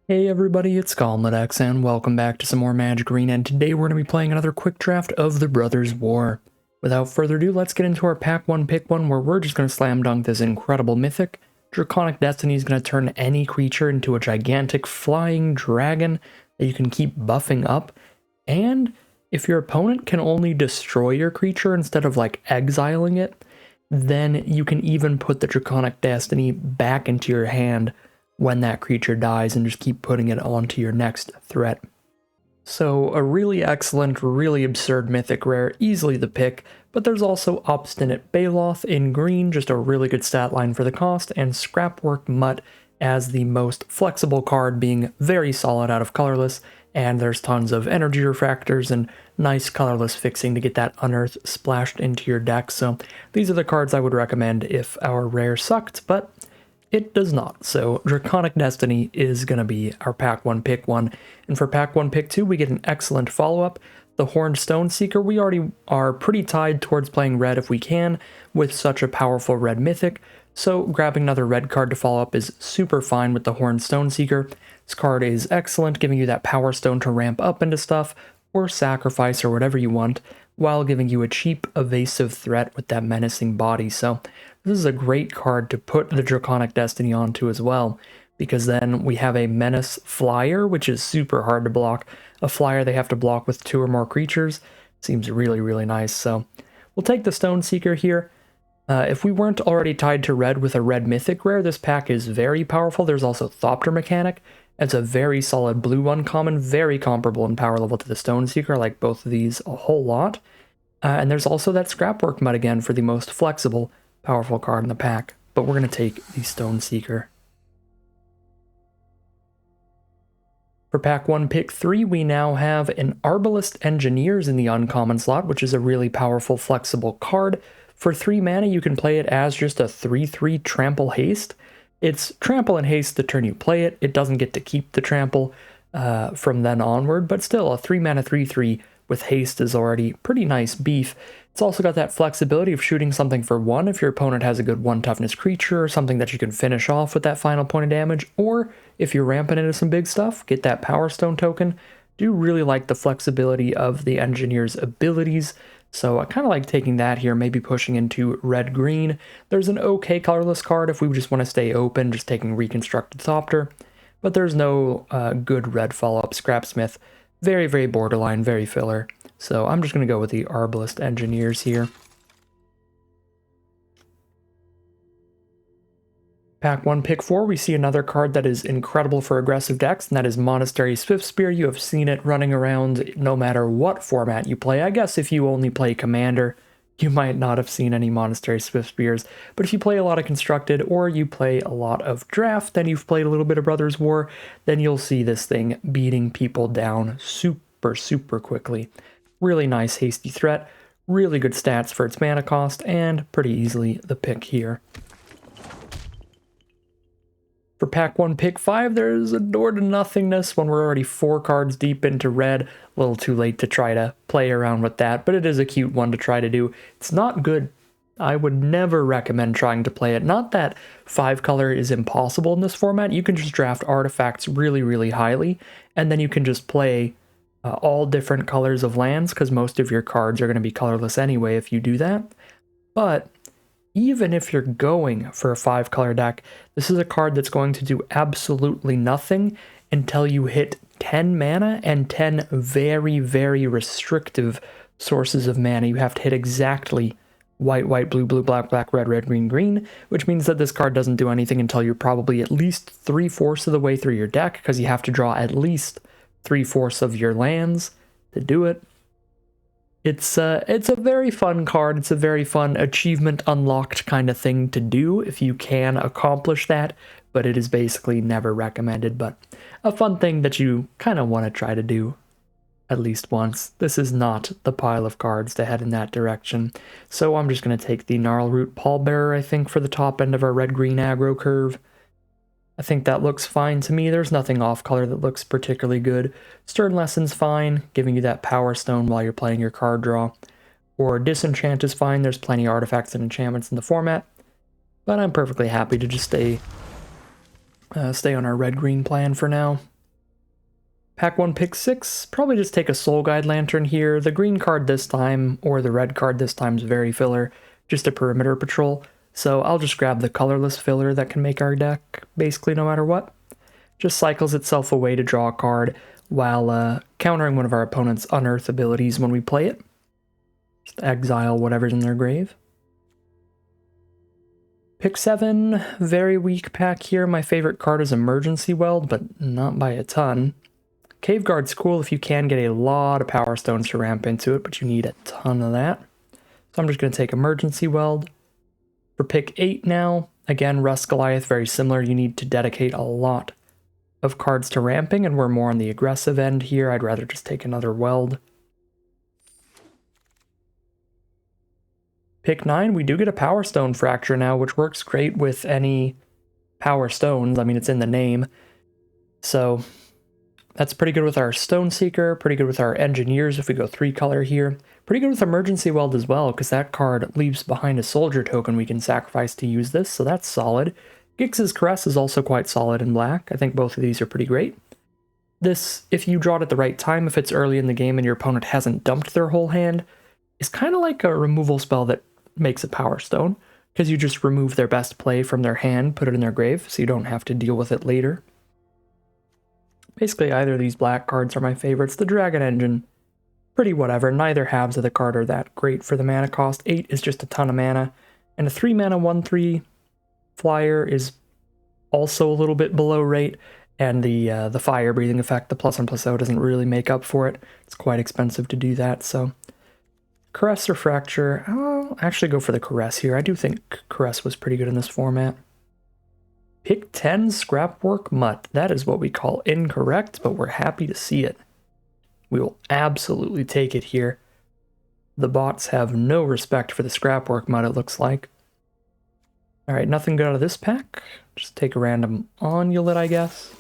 Hey everybody, it's X, and welcome back to some more Magic Arena, and today we're going to be playing another quick draft of the Brothers' War. Without further ado, let's get into our Pack 1 Pick 1, where we're just going to slam dunk this incredible mythic. Draconic Destiny is going to turn any creature into a gigantic flying dragon that you can keep buffing up, and if your opponent can only destroy your creature instead of exiling it, then you can even put the Draconic Destiny back into your hand when that creature dies and just keep putting it onto your next threat. So a really excellent, really absurd mythic rare, easily the pick, but there's also Obstinate Baloth in green, just a really good stat line for the cost, and Scrapwork Mutt as the most flexible card, being very solid out of colorless, and there's tons of energy refractors and nice colorless fixing to get that Unearth splashed into your deck. So these are the cards I would recommend if our rare sucked, but it does not. So Draconic Destiny is going to be our Pack 1 Pick 1. And for Pack 1 Pick 2, we get an excellent follow-up. The Horned Stone Seeker, we already are pretty tied towards playing red if we can, with such a powerful red mythic. So grabbing another red card to follow up is super fine with the Horned Stone Seeker. This card is excellent, giving you that Powerstone to ramp up into stuff, or sacrifice, or whatever you want, while giving you a cheap, evasive threat with that menacing body. So this is a great card to put the Draconic Destiny onto as well, because then we have a Menace Flyer, which is super hard to block. A flyer they have to block with 2 or more creatures. Seems really, really nice. So we'll take the Stone Seeker here. If we weren't already tied to red with a red mythic rare, this pack is very powerful. There's also Thopter Mechanic. It's a very solid blue uncommon, very comparable in power level to the Stone Seeker. I like both of these a whole lot. And there's also that Scrapwork Mutt again for the most flexible, powerful card in the pack, but we're going to take the Stone Seeker. For Pack 1 Pick 3, we now have an Arbalest Engineers in the uncommon slot, which is a really powerful, flexible card. For 3 mana, you can play it as just a 3/3 Trample Haste. It's Trample and Haste the turn you play it. It doesn't get to keep the Trample from then onward, but still, a 3 mana 3/3 with haste is already pretty nice beef. It's also got that flexibility of shooting something for 1 if your opponent has a good 1 toughness creature, or something that you can finish off with that final point of damage, or if you're ramping into some big stuff, get that Powerstone token. Do really like the flexibility of the Engineer's abilities, so I kind of like taking that here, maybe pushing into red-green. There's an okay colorless card if we just want to stay open, just taking Reconstructed Thopter, but there's no good red follow-up. Scrapsmith, very, very borderline, very filler. So I'm just going to go with the Arbalest Engineers here. Pack 1 Pick 4, we see another card that is incredible for aggressive decks, and that is Monastery Swiftspear. You have seen it running around no matter what format you play. I guess if you only play Commander, you might not have seen any Monastery Swiftspears, but if you play a lot of Constructed, or you play a lot of Draft, then you've played a little bit of Brothers' War, then you'll see this thing beating people down super, super quickly. Really nice hasty threat, really good stats for its mana cost, and pretty easily the pick here. For Pack 1 Pick 5, there's a door to nothingness when we're already 4 cards deep into red. A little too late to try to play around with that, but it is a cute one to try to do. It's not good. I would never recommend trying to play it. Not that 5 color is impossible in this format. You can just draft artifacts really, really highly, and then you can just play all different colors of lands, because most of your cards are going to be colorless anyway if you do that. But even if you're going for a 5 color deck, this is a card that's going to do absolutely nothing until you hit 10 mana and 10 very, very restrictive sources of mana. You have to hit exactly white, white, blue, blue, black, black, red, red, green, green, which means that this card doesn't do anything until you're probably at least 3/4 of the way through your deck, because you have to draw at least 3/4 of your lands to do it. It's a very fun card. It's a very fun achievement unlocked kind of thing to do if you can accomplish that, but it is basically never recommended, but a fun thing that you kind of want to try to do at least once. This is not the pile of cards to head in that direction, so I'm just going to take the Gnarlroot Pallbearer, I think, for the top end of our red-green aggro curve. I think that looks fine to me. There's nothing off color that looks particularly good. Stern Lesson's fine, giving you that Power Stone while you're playing your card draw. Or Disenchant is fine. There's plenty of artifacts and enchantments in the format. But I'm perfectly happy to just stay on our red-green plan for now. Pack 1, pick 6, probably just take a Soul Guide Lantern here. The green card this time, or the red card this time is very filler, just a perimeter patrol. So I'll just grab the colorless filler that can make our deck, basically no matter what. Just cycles itself away to draw a card, while countering one of our opponent's Unearth abilities when we play it. Just exile whatever's in their grave. Pick 7, very weak pack here. My favorite card is Emergency Weld, but not by a ton. Cave Guard's cool if you can get a lot of Power Stones to ramp into it, but you need a ton of that. So I'm just going to take Emergency Weld. For pick 8 now, again, Rust Goliath, very similar. You need to dedicate a lot of cards to ramping, and we're more on the aggressive end here. I'd rather just take another Weld. Pick 9, we do get a Power Stone Fracture now, which works great with any Power Stones. I mean, it's in the name. So that's pretty good with our Stone Seeker, pretty good with our Engineers if we go 3-color here. Pretty good with Emergency Weld as well, because that card leaves behind a Soldier token we can sacrifice to use this, so that's solid. Gix's Caress is also quite solid in black. I think both of these are pretty great. This, if you draw it at the right time, if it's early in the game and your opponent hasn't dumped their whole hand, is kind of like a removal spell that makes a Power Stone, because you just remove their best play from their hand, put it in their grave, so you don't have to deal with it later. Basically, either of these black cards are my favorites. The Dragon Engine, pretty whatever. Neither halves of the card are that great for the mana cost. 8 is just a ton of mana, and a 3-mana 1/3 flyer is also a little bit below rate, and the fire breathing effect, the +1/+0, doesn't really make up for it. It's quite expensive to do that, so Caress or Fracture. I'll actually go for the Caress here. I do think Caress was pretty good in this format. Pick 10, Scrapwork Mutt. That is what we call incorrect, but we're happy to see it. We will absolutely take it here. The bots have no respect for the Scrapwork Mutt, it looks like. Alright, nothing good out of this pack. Just take a random Onulet, I guess.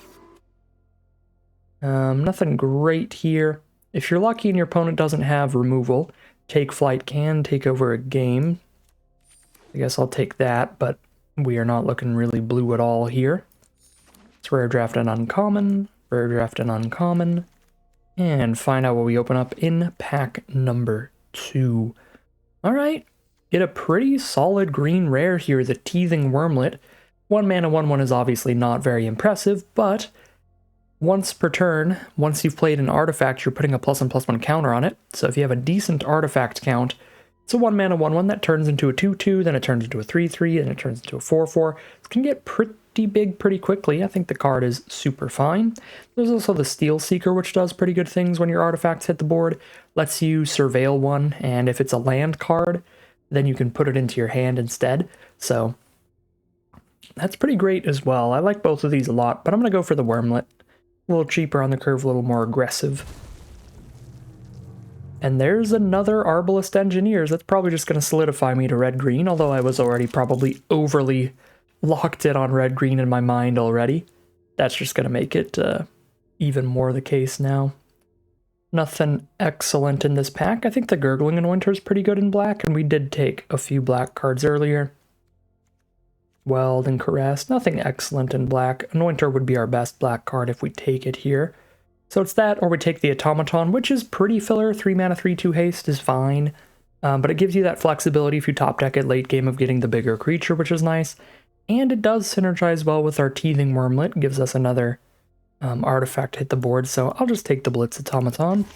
Nothing great here. If you're lucky and your opponent doesn't have removal, Take Flight can take over a game. I guess I'll take that, but we are not looking really blue at all here. Let's rare draft an uncommon, rare draft an uncommon, and find out what we open up in pack number 2. Alright, get a pretty solid green rare here, the Teething Wormlet. 1 mana 1/1 is obviously not very impressive, but once per turn, once you've played an artifact, you're putting a +1/+1 counter on it. So if you have a decent artifact count, it's a 1 mana 1/1 that turns into a 2/2, then it turns into a 3/3, then it turns into a 4/4. It can get pretty big pretty quickly. I think the card is super fine. There's also the Steel Seeker, which does pretty good things when your artifacts hit the board. Lets you surveil one, and if it's a land card, then you can put it into your hand instead. So that's pretty great as well. I like both of these a lot, but I'm going to go for the Wormlet. A little cheaper on the curve, a little more aggressive. And there's another Arbalest Engineers. That's probably just going to solidify me to red-green, although I was already probably overly locked in on red-green in my mind already. That's just going to make it even more the case now. Nothing excellent in this pack. I think the Gurgling in Winter is pretty good in black, and we did take a few black cards earlier. Weld and Caress, nothing excellent in black. Anointer would be our best black card if we take it here. So it's that, or we take the Automaton, which is pretty filler. 3 mana 3/2 haste is fine, but it gives you that flexibility if you top deck it late game of getting the bigger creature, which is nice. And it does synergize well with our Teething Wormlet, gives us another artifact to hit the board, so I'll just take the Blitz Automaton.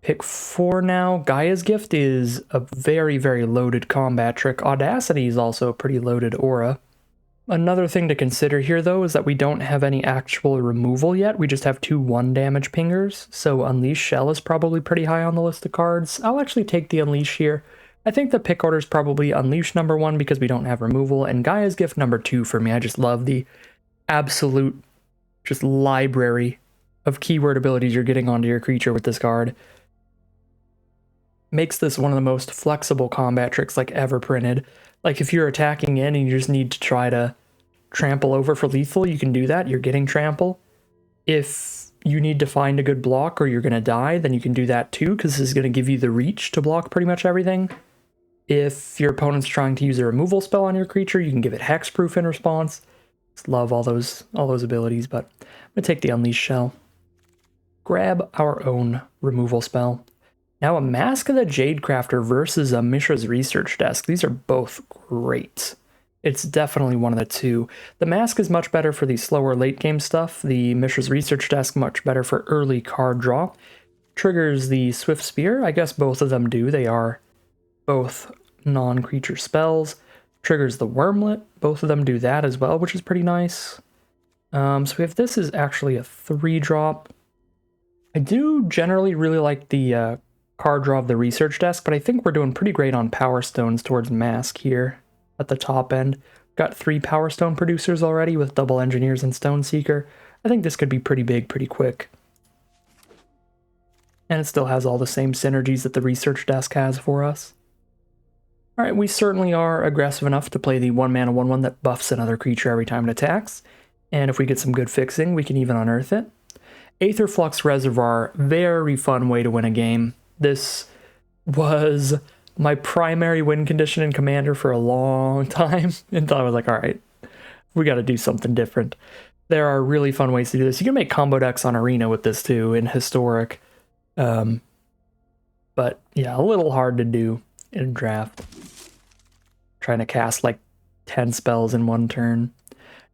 Pick 4 now. Gaia's Gift is a very, very loaded combat trick. Audacity is also a pretty loaded aura. Another thing to consider here, though, is that we don't have any actual removal yet. We just have 2 1-damage pingers, so Unleash Shell is probably pretty high on the list of cards. I'll actually take the Unleash here. I think the pick order is probably Unleash number 1 because we don't have removal, and Gaia's Gift number 2 for me. I just love the absolute just library of keyword abilities you're getting onto your creature with this card. Makes this one of the most flexible combat tricks like ever printed. Like if you're attacking in and you just need to try to trample over for lethal, you can do that. You're getting trample. If you need to find a good block or you're going to die, then you can do that too, because this is going to give you the reach to block pretty much everything. If your opponent's trying to use a removal spell on your creature, you can give it hexproof in response. Just love all those abilities, but I'm gonna take the Unleash Shell. Grab our own removal spell. Now a Mask of the Jadecrafter versus a Mishra's Research Desk. These are both great. It's definitely one of the two. The Mask is much better for the slower late game stuff. The Mishra's Research Desk much better for early card draw. Triggers the Swift Spear. I guess both of them do. They are both non-creature spells. Triggers the Wormlet. Both of them do that as well, which is pretty nice. So we have this is actually a 3-drop. I do generally really like the card draw of the Research Desk, but I think we're doing pretty great on Power Stones towards Mask here at the top end. Got 3 Power Stone producers already with double Engineers and Stone Seeker. I think this could be pretty big pretty quick. And it still has all the same synergies that the Research Desk has for us. Alright, we certainly are aggressive enough to play the 1-mana 1/1 that buffs another creature every time it attacks. And if we get some good fixing, we can even unearth it. Aetherflux Reservoir, very fun way to win a game. This was my primary win condition in Commander for a long time until I was like, all right, we got to do something different. There are really fun ways to do this. You can make combo decks on Arena with this too in Historic. But yeah, a little hard to do in Draft. Trying to cast like 10 spells in one turn.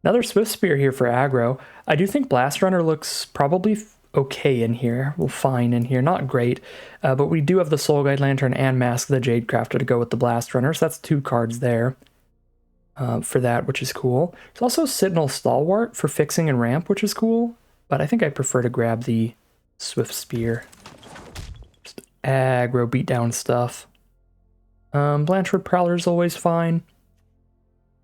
Another Swift Spear here for aggro. I do think Blast Runner looks probably okay in here. Well, fine in here. Not great. But we do have the Soul Guide Lantern and Mask of the Jadecrafter to go with the Blast Runner. So that's 2 cards there for that, which is cool. There's also Sentinel Stalwart for fixing and ramp, which is cool. But I think I prefer to grab the Swift Spear. Just aggro beatdown stuff. Blanchard Prowler is always fine.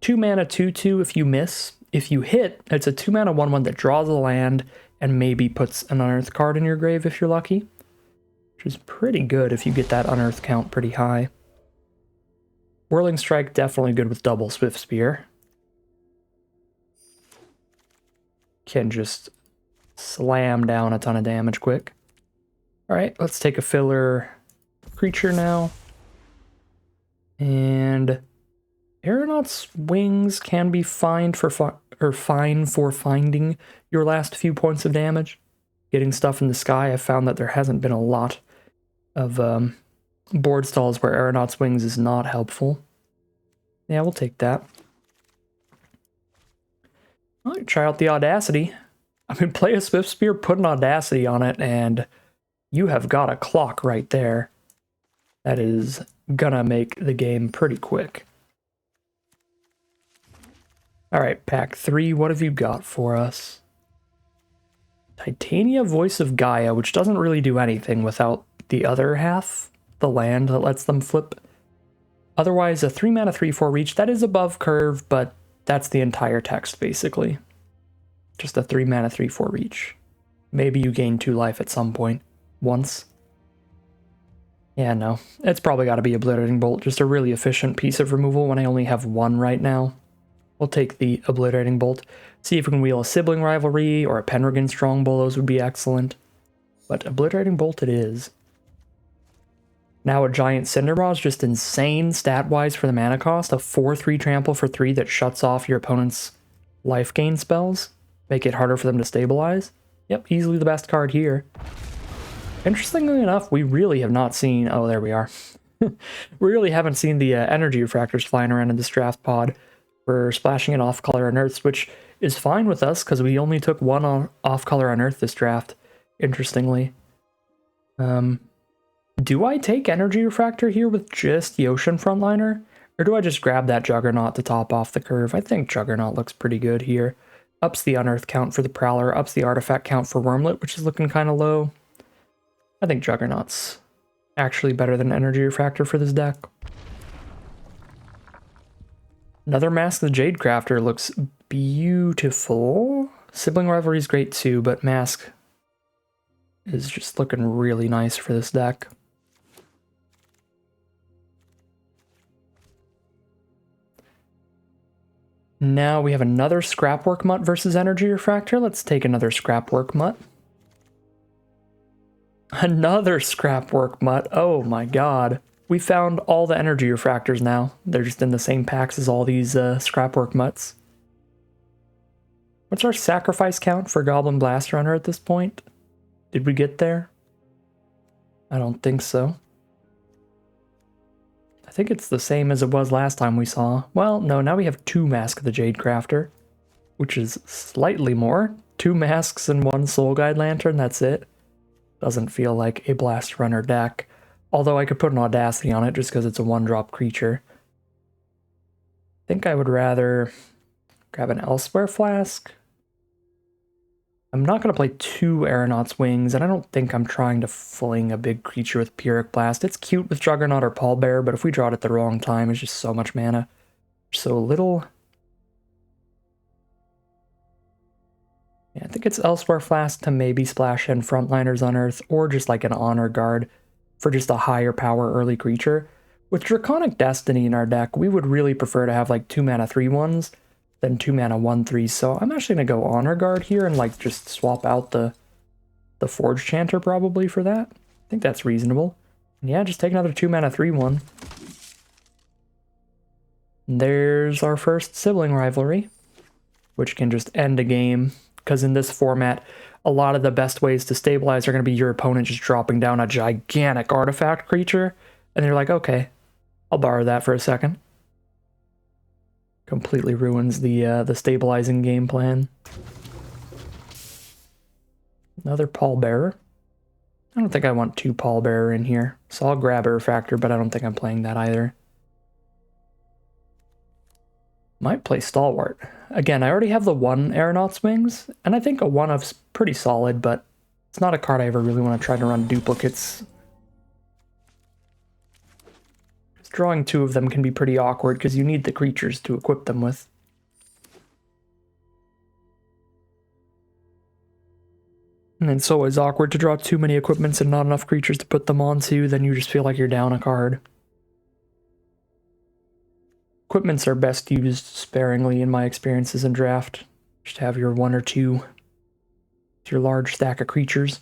2 mana 2/2 if you miss. If you hit, it's a 2 mana 1/1 that draws a land and maybe puts an Unearth card in your grave if you're lucky. Which is pretty good if you get that Unearth count pretty high. Whirling Strike, definitely good with double Swift Spear. Can just slam down a ton of damage quick. Alright, let's take a filler creature now. And Aeronaut's Wings can be fine for finding your last few points of damage. Getting stuff in the sky, I've found that there hasn't been a lot of board stalls where Aeronaut's Wings is not helpful. Yeah, we'll take that. Alright, try out the Audacity. I mean, play a Swift Spear, put an Audacity on it, and you have got a clock right there. That is gonna make the game pretty quick. Alright, pack 3, what have you got for us? Titania Voice of Gaia, which doesn't really do anything without the other half, the land that lets them flip. Otherwise, a 3 mana 3/4 reach, that is above curve, but that's the entire text, basically. Just a 3 mana 3/4 reach. Maybe you gain 2 life at some point. Once. Yeah, no. It's probably got to be Obliterating Bolt, just a really efficient piece of removal when I only have 1 right now. We'll take the Obliterating Bolt. See if we can wheel a Sibling Rivalry or a Pendragon Strongbow, those would be excellent. But Obliterating Bolt it is. Now a Giant Cindermaw is just insane stat-wise for the mana cost. A 4/3 trample for 3 that shuts off your opponent's life gain spells. Make it harder for them to stabilize. Yep, easily the best card here. Interestingly enough, we really have not seen... Oh, there we are. We really haven't seen the energy refractors flying around in this draft pod. We're splashing in off-color Unearths, which is fine with us, because we only took 1 off-color Unearth this draft, interestingly. Do I take Energy Refractor here with just the Ocean Frontliner? Or do I just grab that Juggernaut to top off the curve? I think Juggernaut looks pretty good here. Ups the Unearth count for the Prowler, ups the Artifact count for Wormlet, which is looking kind of low. I think Juggernaut's actually better than Energy Refractor for this deck. Another Mask of the Jadecrafter looks beautiful. Sibling Rivalry is great too, but Mask is just looking really nice for this deck. Now we have another Scrapwork Mutt versus Energy Refractor. Let's take another Scrapwork Mutt. Another Scrapwork Mutt. Oh my god. We found all the Energy Refractors now. They're just in the same packs as all these Scrapwork Mutts. What's our sacrifice count for Goblin Blast Runner at this point? Did we get there? I don't think so. I think it's the same as it was last time we saw. Well, no, now we have 2 Mask of the Jade Crafter, which is slightly more. 2 masks and 1 Soul Guide Lantern, that's it. Doesn't feel like a Blast Runner deck. Although I could put an Audacity on it just because it's a 1-drop creature. I think I would rather grab an Elsewhere Flask. I'm not going to play 2 Aeronaut's Wings, and I don't think I'm trying to fling a big creature with Pyrrhic Blast. It's cute with Juggernaut or Pallbearer, but if we draw it at the wrong time, it's just so much mana. So little. Yeah, I think it's Elsewhere Flask to maybe splash in Frontliners Unearth, or just like an Honor Guard for just a higher power early creature. With Draconic Destiny in our deck, we would really prefer to have like 2 mana 3/1s than 2 mana 1/3s, so I'm actually going to go Honor Guard here and like just swap out the Forge Chanter probably for that. I think that's reasonable. And yeah, just take another 2 mana 3/1. There's our first Sibling Rivalry, which can just end a game, because in this format, a lot of the best ways to stabilize are going to be your opponent just dropping down a gigantic artifact creature, and you're like, okay, I'll borrow that for a second. Completely ruins the stabilizing game plan. Another Pallbearer. I don't think I want 2 Pallbearer in here, so I'll grab a Refractor, but I don't think I'm playing that either. Might play Stalwart. Again, I already have the 1 Aeronaut's Wings, and I think a 1-of's pretty solid, but it's not a card I ever really want to try to run duplicates. Just drawing 2 of them can be pretty awkward because you need the creatures to equip them with. And it's always awkward to draw too many equipments and not enough creatures to put them onto, then you just feel like you're down a card. Equipments are best used sparingly in my experiences in draft. Just have your 1 or 2, your large stack of creatures,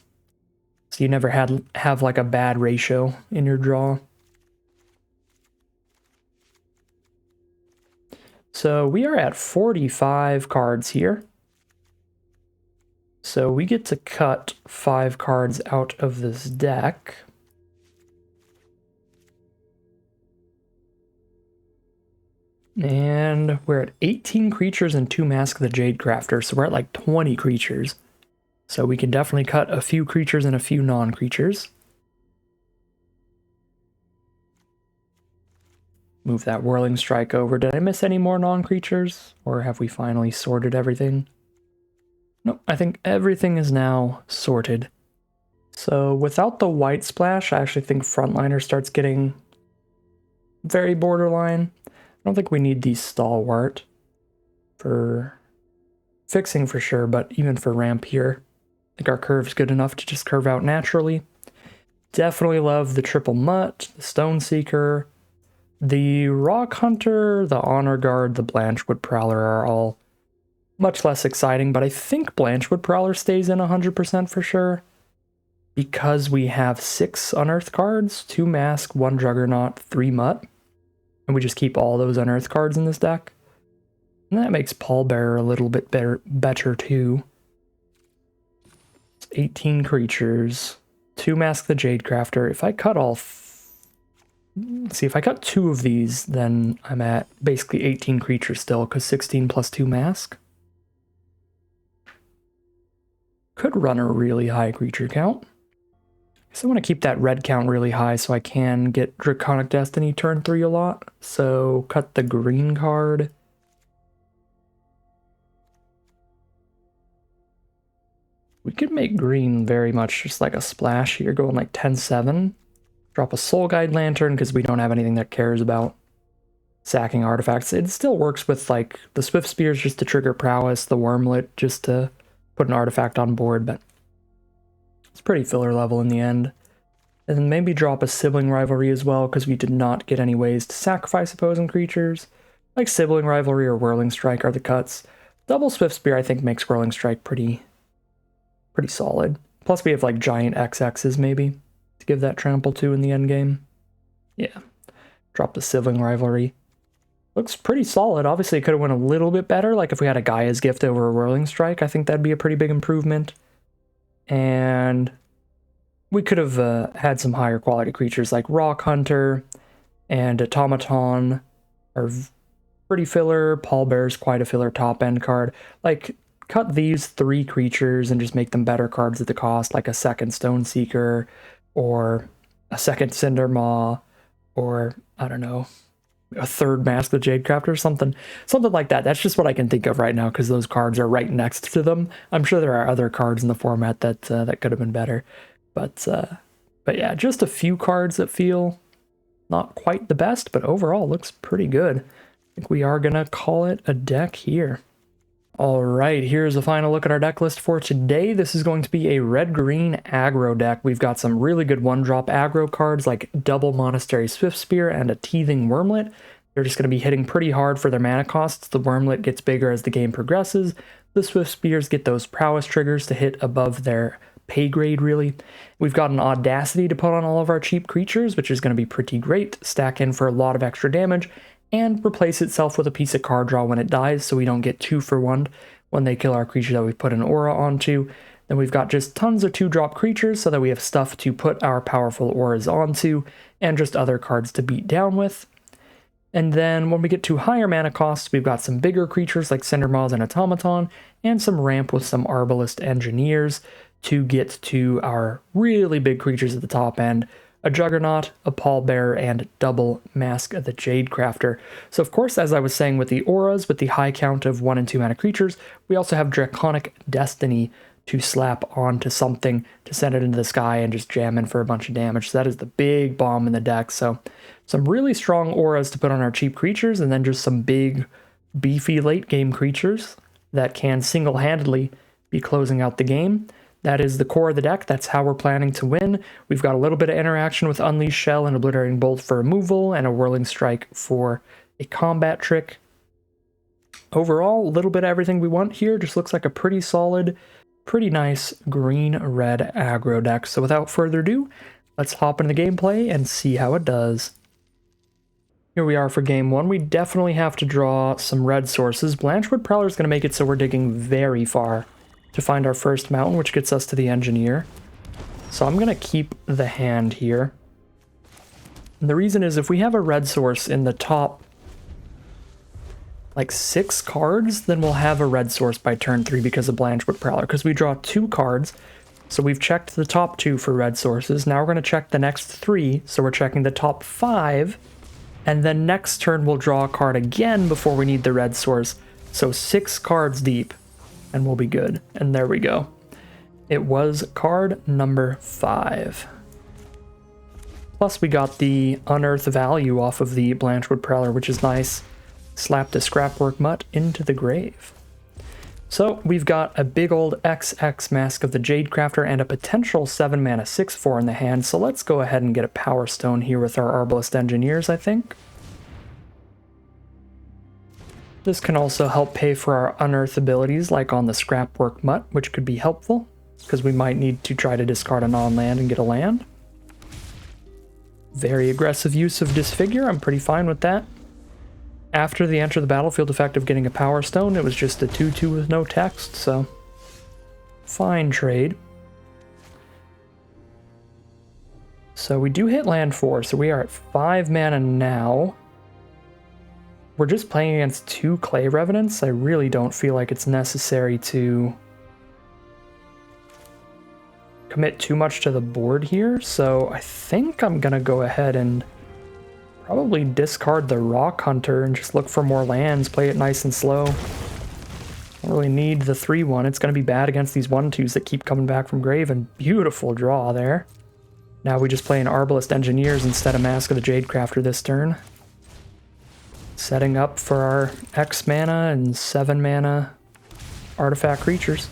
so you never have like a bad ratio in your draw. So we are at 45 cards here. So we get to cut 5 cards out of this deck. And we're at 18 creatures and 2 Mask of the Jade Crafter, so we're at like 20 creatures. So we can definitely cut a few creatures and a few non-creatures. Move that Whirling Strike over. Did I miss any more non-creatures? Or have we finally sorted everything? Nope, I think everything is now sorted. So without the white splash, I actually think Frontliner starts getting very borderline. I don't think we need the Stalwart for fixing for sure, but even for ramp here, I think our curve's good enough to just curve out naturally. Definitely love the Triple Mutt, the Stone Seeker, the Rock Hunter, the Honor Guard, the Blanchwood Prowler are all much less exciting, but I think Blanchwood Prowler stays in 100% for sure, because we have 6 Unearth cards, 2 Mask, 1 Juggernaut, 3 Mutt. And we just keep all those Unearth cards in this deck. And that makes Pallbearer a little bit better too. It's 18 creatures. 2 Mask the Jade Crafter. If I cut all... Let's see, if I cut 2 of these, then I'm at basically 18 creatures still, because 16 plus 2 Mask. Could run a really high creature count. So I want to keep that red count really high so I can get Draconic Destiny turn 3 a lot. So cut the green card. We could make green very much just like a splash here, going like 10-7. Drop a Soul Guide Lantern because we don't have anything that cares about sacking artifacts. It still works with like the Swift Spears just to trigger prowess, the Wormlet just to put an artifact on board, but it's pretty filler level in the end. And then maybe drop a Sibling Rivalry as well, because we did not get any ways to sacrifice opposing creatures. Like Sibling Rivalry or Whirling Strike are the cuts. Double Swift Spear I think makes Whirling Strike pretty solid. Plus we have like giant XXs maybe to give that trample to in the end game. Yeah. Drop the Sibling Rivalry. Looks pretty solid. Obviously, it could have went a little bit better. Like if we had a Gaia's Gift over a Whirling Strike, I think that'd be a pretty big improvement. And we could have had some higher quality creatures like Rock Hunter and Automaton are pretty filler. Pallbear's quite a filler top end card. Like, cut these 3 creatures and just make them better cards at the cost, like a second Stone Seeker, or a second Cindermaw, or, I don't know, a third Mask of the Jadecrafter or something like that. That's just what I can think of right now, because those cards are right next to them. I'm sure there are other cards in the format that that could have been better. But yeah, just a few cards that feel not quite the best, but overall looks pretty good. I think we are going to call it a deck here. All right, here's a final look at our deck list for today. This is going to be a red-green aggro deck. We've got some really good one-drop aggro cards like Double Monastery Swiftspear and a Teething Wormlet. They're just going to be hitting pretty hard for their mana costs. The Wormlet gets bigger as the game progresses. The Swiftspears get those prowess triggers to hit above their pay grade, really. We've got an Audacity to put on all of our cheap creatures, which is going to be pretty great. Stack in for a lot of extra damage, and replace itself with a piece of card draw when it dies, so we don't get 2 for 1 when they kill our creature that we put an aura onto. Then we've got just tons of 2-drop creatures so that we have stuff to put our powerful auras onto, and just other cards to beat down with. And then when we get to higher mana costs, we've got some bigger creatures like Cindermaws and Automaton, and some ramp with some Arbalest Engineers to get to our really big creatures at the top end. A Juggernaut, a Pallbearer, and double Mask of the Jadecrafter. So of course, as I was saying with the auras, with the high count of 1 and 2 mana creatures, we also have Draconic Destiny to slap onto something to send it into the sky and just jam in for a bunch of damage. So that is the big bomb in the deck. So some really strong auras to put on our cheap creatures, and then just some big, beefy late game creatures that can single-handedly be closing out the game. That is the core of the deck. That's how we're planning to win. We've got a little bit of interaction with Unleashed Shell and Obliterating Bolt for removal, and a Whirling Strike for a combat trick. Overall, a little bit of everything we want here. Just looks like a pretty solid, pretty nice green-red aggro deck. So without further ado, let's hop into the gameplay and see how it does. Here we are for game 1. We definitely have to draw some red sources. Blanchwood Prowler is going to make it so we're digging very far to find our first mountain, which gets us to the Engineer. So I'm going to keep the hand here. And the reason is if we have a red source in the top, like 6 cards, then we'll have a red source by turn 3 because of Blanchwood Prowler, because we draw 2 cards. So we've checked the top 2 for red sources. Now we're going to check the next 3, so we're checking the top 5, and then next turn we'll draw a card again before we need the red source. So 6 cards deep, and we'll be good. And there we go. It was card number 5. Plus we got the Unearth value off of the Blanchwood Prowler, which is nice. Slapped a Scrapwork Mutt into the grave. So we've got a big old XX Mask of the Jadecrafter and a potential 7 mana 6/4 in the hand. So let's go ahead and get a Powerstone here with our Arbalest Engineers, I think. This can also help pay for our Unearth abilities, like on the Scrapwork Mutt, which could be helpful, because we might need to try to discard a non-land and get a land. Very aggressive use of Disfigure, I'm pretty fine with that. After the enter the battlefield effect of getting a Powerstone, it was just a 2/2 with no text, so fine trade. So we do hit land 4, so we are at 5 mana now. We're just playing against 2 Clay Revenants. I really don't feel like it's necessary to commit too much to the board here, so I think I'm gonna go ahead and probably discard the Rock Hunter and just look for more lands, play it nice and slow. Don't really need the 3/1. It's gonna be bad against these 1/2s that keep coming back from grave, and beautiful draw there. Now we just play an Arbalest Engineers instead of Mask of the Jadecrafter this turn. Setting up for our X mana and 7 mana artifact creatures.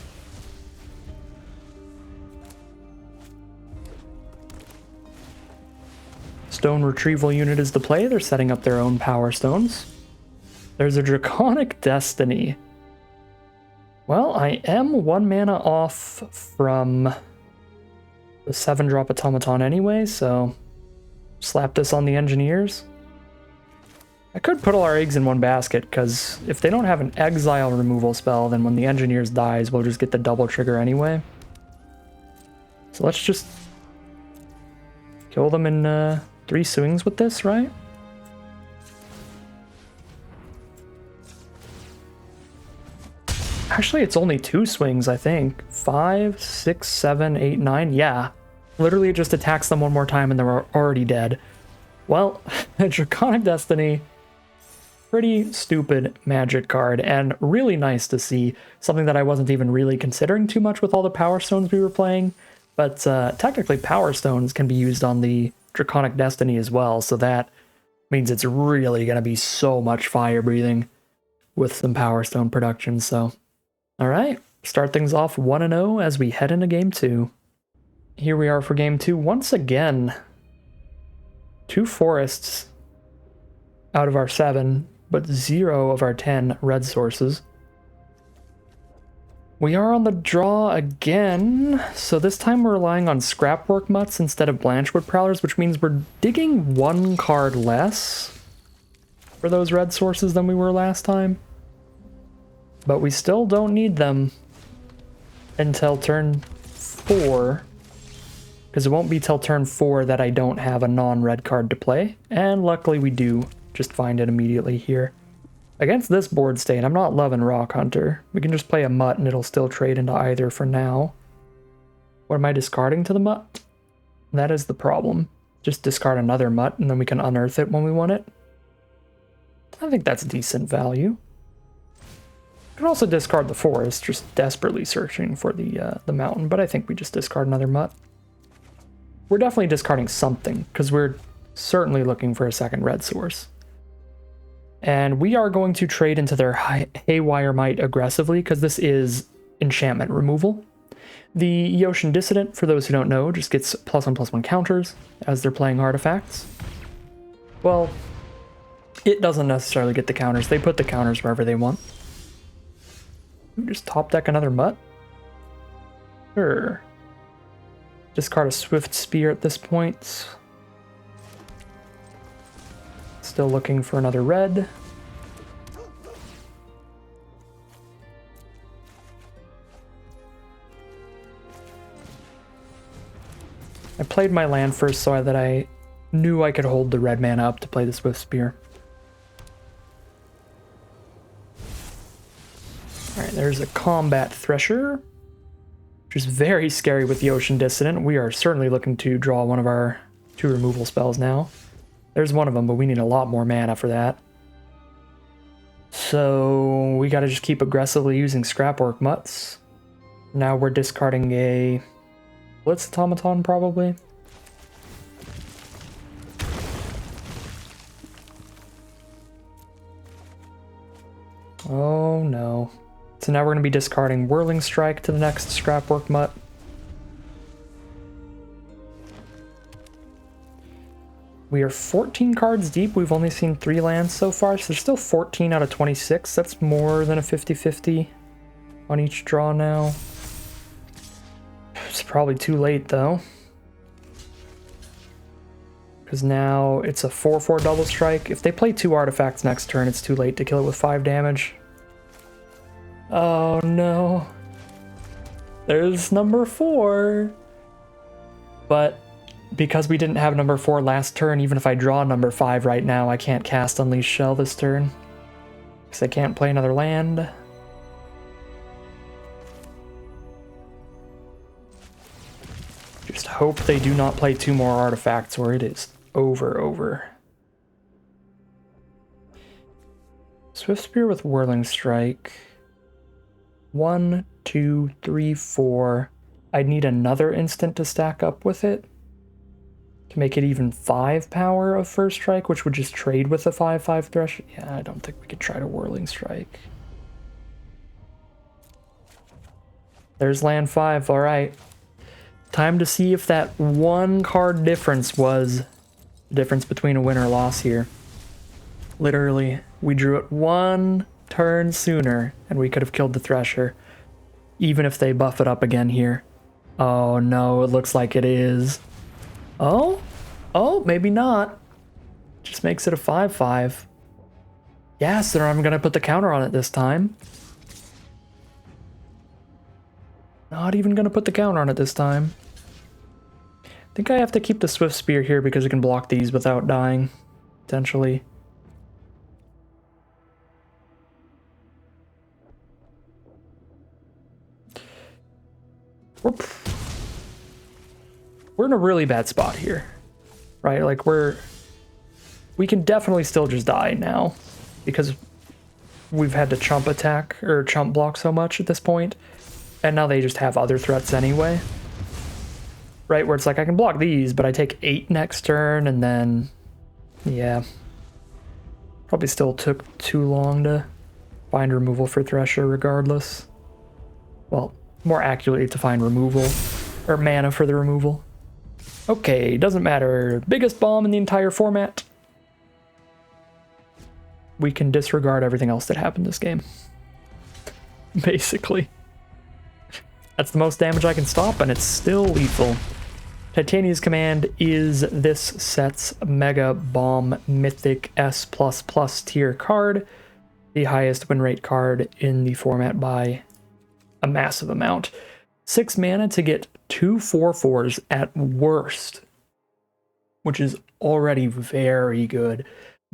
Stone Retrieval Unit is the play. They're setting up their own Power Stones. There's a Draconic Destiny. Well, I am 1 mana off from the 7-drop Automaton anyway, so slap this on the Engineers. I could put all our eggs in one basket, because if they don't have an exile removal spell, then when the engineers dies, we'll just get the double trigger anyway. So let's just kill them in 3 swings with this, right? Actually, it's only 2 swings, I think. 5, 6, 7, 8, 9. Yeah. Literally, it just attacks them one more time and they're already dead. Well, Draconic Destiny, pretty stupid magic card, and really nice to see. Something that I wasn't even really considering too much with all the Power Stones we were playing. But technically, Power Stones can be used on the Draconic Destiny as well, so that means it's really going to be so much fire breathing with some Power Stone production, so... Alright, start things off 1-0 as we head into Game 2. Here we are for Game 2 once again. 2 forests out of our 7, but 0 of our 10 red sources. We are on the draw again, so this time we're relying on Scrapwork Mutts instead of Blanchwood Prowlers, which means we're digging 1 card less for those red sources than we were last time. But we still don't need them until turn 4, because it won't be till turn 4 that I don't have a non-red card to play, and luckily we do just find it immediately here. Against this board state, I'm not loving Rock Hunter. We can just play a Mutt and it'll still trade into either for now. What am I discarding to the Mutt? That is the problem. Just discard another Mutt and then we can unearth it when we want it. I think that's decent value. You can also discard the forest, just desperately searching for the mountain, but I think we just discard another Mutt. We're definitely discarding something, because we're certainly looking for a second red source. And we are going to trade into their Haywire Might aggressively, because this is enchantment removal. The Eotian Dissident, for those who don't know, just gets +1/+1 counters as they're playing artifacts. Well, it doesn't necessarily get the counters. They put the counters wherever they want. Just top deck another Mutt? Sure. Discard a Swift Spear at this point. Still looking for another red. I played my land first so that I knew I could hold the red mana up to play the Swift Spear. Alright, there's a Combat Thresher, which is very scary with the Eotian Dissident. We are certainly looking to draw one of our 2 removal spells now. There's one of them, but we need a lot more mana for that. So we gotta just keep aggressively using Scrapwork Mutts. Now we're discarding a Blitz Automaton, probably. Oh no. So now we're going to be discarding Whirling Strike to the next Scrapwork Mutt. We are 14 cards deep. We've only seen 3 lands so far, so there's still 14 out of 26. That's more than a 50-50 on each draw now. It's probably too late, though. Because now it's a 4/4 double strike. If they play 2 artifacts next turn, it's too late to kill it with 5 damage. Oh no. There's number 4. But because we didn't have number 4 last turn, even if I draw number 5 right now, I can't cast Unleash Shell this turn. Because I can't play another land. Just hope they do not play 2 more artifacts or it is over. Swift Spear with Whirling Strike. 1, 2, 3, 4. I'd need another instant to stack up with it to make it even 5 power of First Strike, which would just trade with the 5/5 Thresh. Yeah, I don't think we could try to Whirling Strike. There's land 5, alright. Time to see if that 1 card difference was the difference between a win or loss here. Literally, we drew it 1 turn sooner and we could have killed the Thresher, even if they buff it up again here. Oh no, it looks like it is. Oh, maybe not. Just makes it a 5/5. Yes, then I'm gonna put the counter on it this time. Not even gonna put the counter on it this time. I think I have to keep the Swift Spear here because it can block these without dying, potentially. We're in a really bad spot here, right? Like we can definitely still just die now because we've had to chump attack or chump block so much at this point, and now they just have other threats anyway, right? Where it's like I can block these, but I take 8 next turn, and then yeah, probably still took too long to find removal for Thresher regardless. Well, more accurately to find removal or mana for the removal. Okay, doesn't matter. Biggest bomb in the entire format. We can disregard everything else that happened this game. Basically. That's the most damage I can stop, and it's still lethal. Titania's Command is this set's Mega Bomb Mythic S++ tier card. The highest win rate card in the format by a massive amount. 6 mana to get 2 4/4s at worst, which is already very good.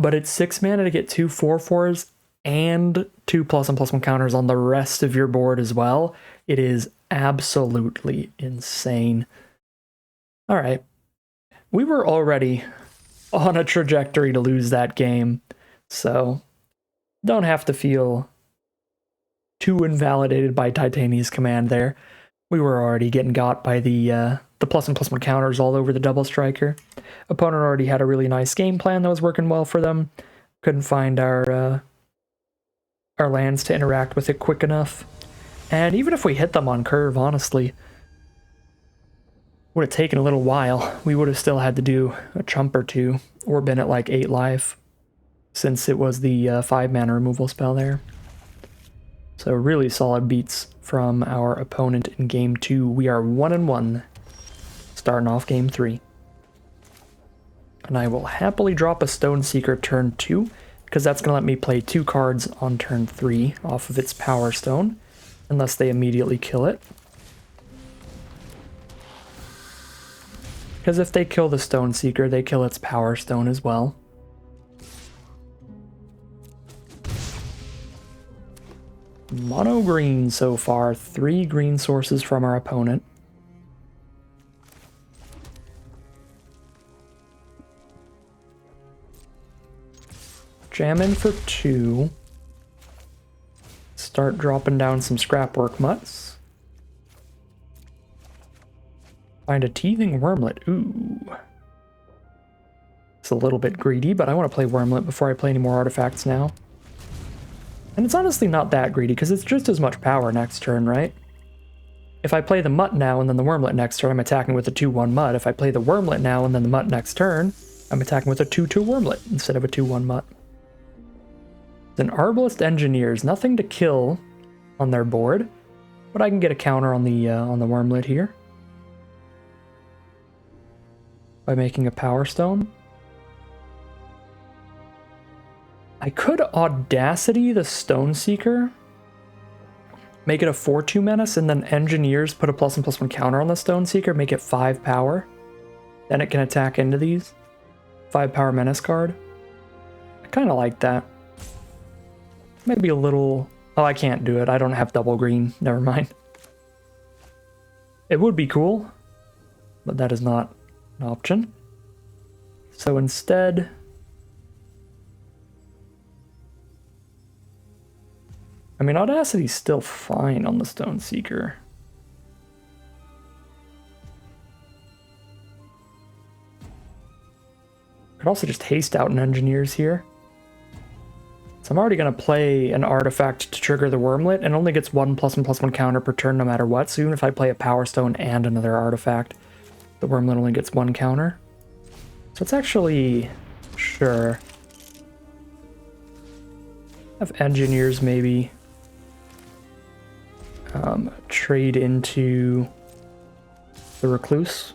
But it's 6 mana to get 2 4/4s and 2 +1/+1 counters on the rest of your board as well. It is absolutely insane. All right. We were already on a trajectory to lose that game, so don't have to feel too invalidated by Titania's Command there. We were already getting got by the +1/+1 counters all over the double striker. Opponent already had a really nice game plan that was working well for them. Couldn't find our lands to interact with it quick enough. And even if we hit them on curve, honestly, would have taken a little while. We would have still had to do a chump or two, or been at like 8 life, since it was the 5 mana removal spell there. So really solid beats from our opponent in game 2. We are 1-1, starting off game 3. And I will happily drop a Stone Seeker turn 2, because that's going to let me play 2 cards on turn 3 off of its Power Stone, unless they immediately kill it. Because if they kill the Stone Seeker, they kill its Power Stone as well. Mono green so far, 3 green sources from our opponent. Jam in for 2. Start dropping down some scrapwork mutts. Find a teething wormlet. Ooh. It's a little bit greedy, but I want to play wormlet before I play any more artifacts now. And it's honestly not that greedy, because it's just as much power next turn, right? If I play the mutt now and then the wormlet next turn, I'm attacking with a 2/1 mutt. If I play the wormlet now and then the mutt next turn, I'm attacking with a 2/2 wormlet instead of a 2/1 mutt. Then Arbalest Engineers, nothing to kill on their board, but I can get a counter on the wormlet here by making a Power Stone. I could Audacity the Stone Seeker, make it a 4/2 menace, and then Engineers put a +1/+1 counter on the Stone Seeker, make it 5 power. Then it can attack into these. 5 power menace card. I kind of like that. Maybe a little... Oh, I can't do it. I don't have double green. Never mind. It would be cool, but that is not an option. So instead... I mean, Audacity's still fine on the Stone Seeker. Could also just haste out an Engineers here. So I'm already going to play an artifact to trigger the Wormlet, and only gets 1 +1/+1 counter per turn no matter what. So even if I play a Power Stone and another artifact, the Wormlet only gets 1 counter. So it's actually... sure. Have Engineers maybe... trade into the Recluse.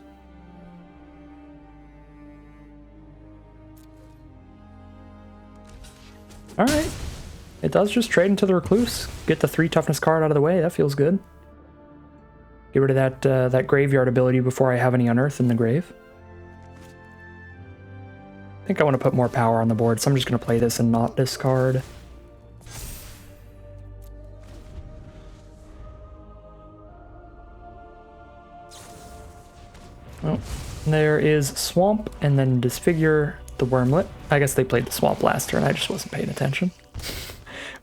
Alright. It does just trade into the Recluse. Get the 3 toughness card out of the way. That feels good. Get rid of that graveyard ability before I have any Unearth in the grave. I think I want to put more power on the board, so I'm just going to play this and not discard. Oh, there is Swamp, and then Disfigure the Wormlet. I guess they played the Swamp last turn, I just wasn't paying attention.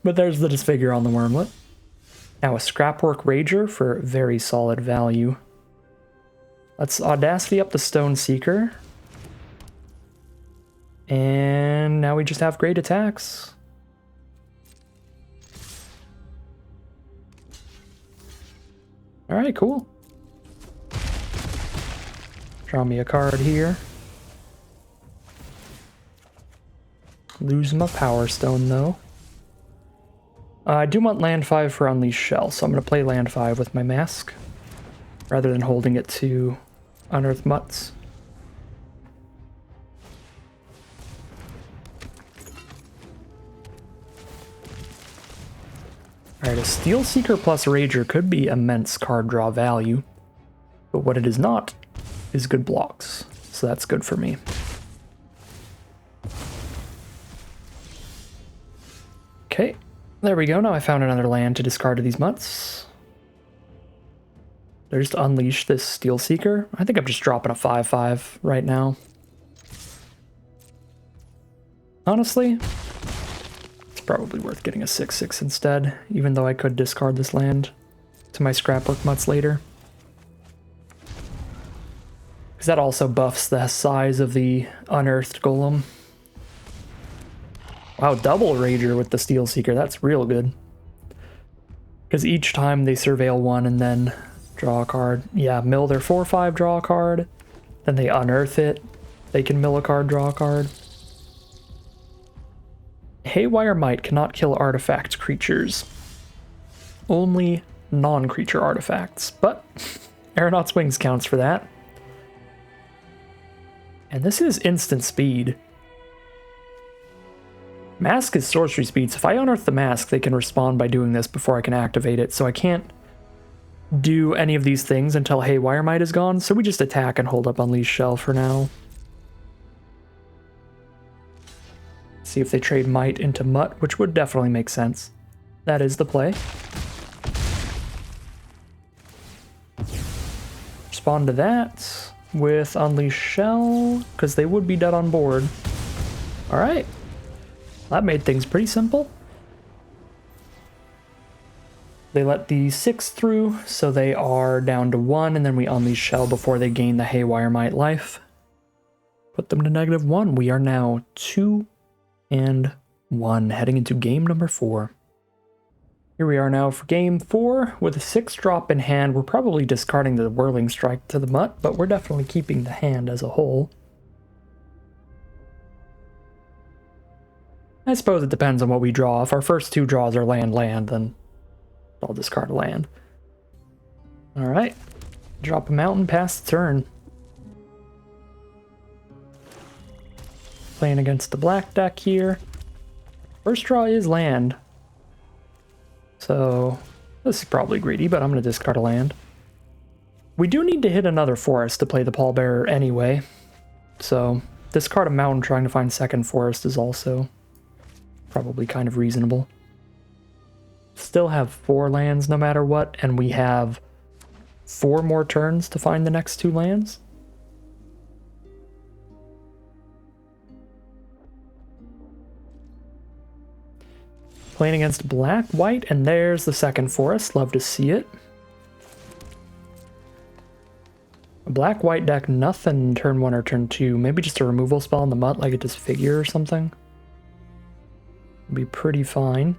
But there's the Disfigure on the Wormlet. Now a Scrapwork Rager for very solid value. Let's Audacity up the Stone Seeker. And now we just have great attacks. Alright, cool. Draw me a card here. Lose my Powerstone though. I do want land 5 for Unleash Shell, so I'm going to play land 5 with my Mask, rather than holding it to Unearth Mutts. Alright, a Steel Seeker plus Rager could be immense card draw value, but what it is not is good blocks, so that's good for me. Okay, there we go. Now I found another land to discard to these Mutts. They're just unleash this Steel Seeker. I think I'm just dropping a 5/5 right now. Honestly, it's probably worth getting a 6/6 instead, even though I could discard this land to my Scrapwork Mutts later. Because that also buffs the size of the Unearthed Golem. Wow, double Rager with the Steel Seeker, that's real good. Because each time they surveil one and then draw a card. Yeah, mill their 4/5, draw a card. Then they unearth it. They can mill a card, draw a card. Haywire Might cannot kill artifact creatures. Only non-creature artifacts. But Aeronaut's Wings counts for that. And this is instant speed. Mask is sorcery speed, so if I unearth the Mask, they can respond by doing this before I can activate it, so I can't do any of these things until Haywire Might is gone, so we just attack and hold up Unleash Shell for now. See if they trade Might into Mutt, which would definitely make sense. That is the play. Respond to that with Unleash Shell, because they would be dead on board. Alright. That made things pretty simple. They let the 6 through, so they are down to 1, and then we Unleash Shell before they gain the Haywire Might life. Put them to -1. We are now 2-1, heading into game number 4. Here we are now for game 4, with a 6-drop in hand. We're probably discarding the Whirling Strike to the Mutt, but we're definitely keeping the hand as a whole. I suppose it depends on what we draw. If our first 2 draws are land, then I'll discard a land. Alright. Drop a mountain, pass the turn. Playing against the black deck here. First draw is land. So, this is probably greedy, but I'm going to discard a land. We do need to hit another forest to play the Pallbearer anyway. So, discard a mountain trying to find second forest is also probably kind of reasonable. Still have 4 lands no matter what, and we have 4 more turns to find the next 2 lands. Playing against black, white, and there's the second forest. Love to see it. A black-white deck, nothing turn 1 or turn 2. Maybe just a removal spell on the Mutt, like a Disfigure or something. Would be pretty fine.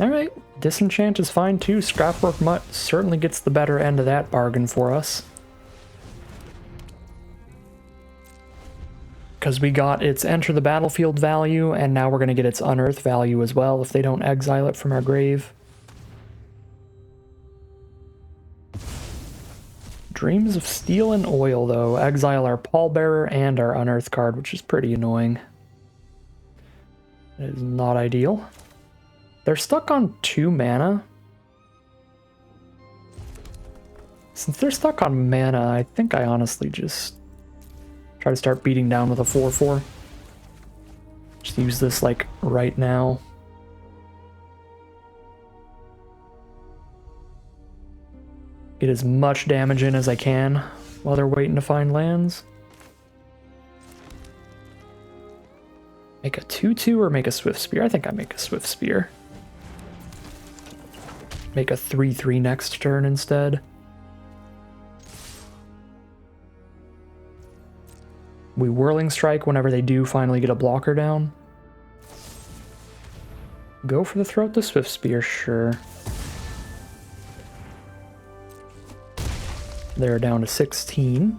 Alright, Disenchant is fine too. Scrapwork Mutt certainly gets the better end of that bargain for us. Because we got its enter the battlefield value, and now we're going to get its unearth value as well if they don't exile it from our grave. Dreams of Steel and Oil, though. Exile our Pallbearer and our Unearth card, which is pretty annoying. It is not ideal. They're stuck on 2 mana. Since they're stuck on mana, I think I honestly just try to start beating down with a 4/4. Just use this, like, right now. Get as much damage in as I can while they're waiting to find lands. Make a 2/2 or make a Swift Spear? I think I make a Swift Spear. Make a 3/3 next turn instead. We Whirling Strike whenever they do finally get a blocker down. Go for the Throat the Swift Spear, sure. They're down to 16.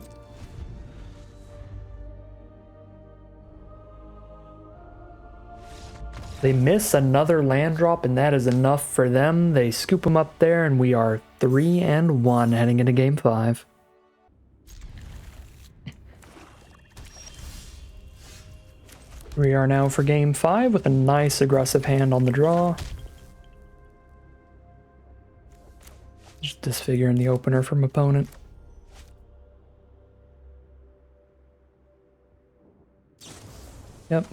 They miss another land drop, and that is enough for them. They scoop them up there, and we are 3-1 heading into Game 5. We are now for Game 5 with a nice aggressive hand on the draw. Just disfiguring the opener from opponent. Yep.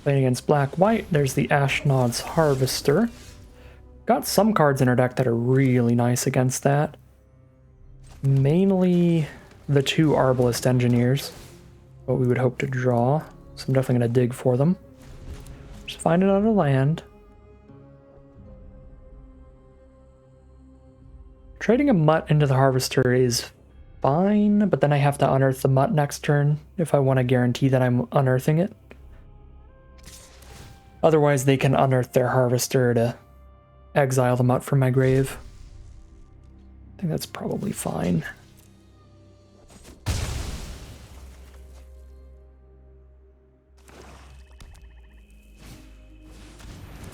Playing against black-white, there's the Ashnod's Harvester. Got some cards in our deck that are really nice against that. Mainly the 2 Arbalest Engineers, what we would hope to draw. So I'm definitely going to dig for them. Just find another land. Trading a Mutt into the Harvester is fine, but then I have to unearth the Mutt next turn if I want to guarantee that I'm unearthing it. Otherwise, they can unearth their Harvester to exile the Mutt from my grave. I think that's probably fine.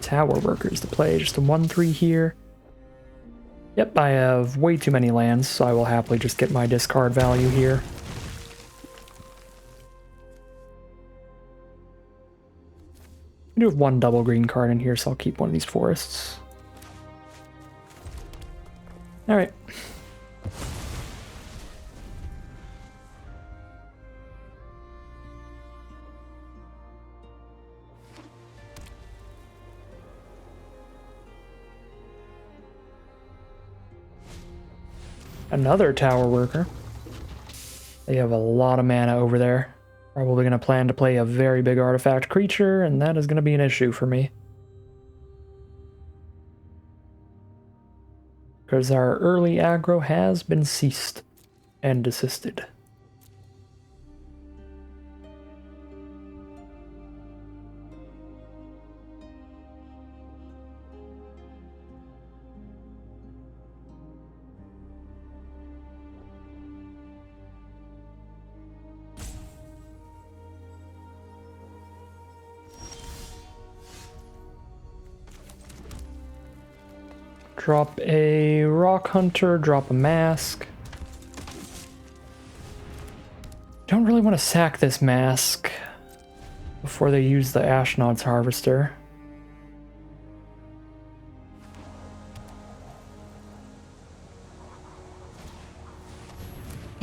Tower Workers to play, just a 1/3 here. Yep, I have way too many lands, so I will happily just get my discard value here. I do have 1 double green card in here, so I'll keep one of these forests. Alright. Another Tower Worker. They have a lot of mana over there. Probably going to plan to play a very big artifact creature, and that is going to be an issue for me. Because our early aggro has been ceased and desisted. Drop a Rock Hunter, drop a Mask. Don't really want to sack this Mask before they use the Ashnod's Harvester.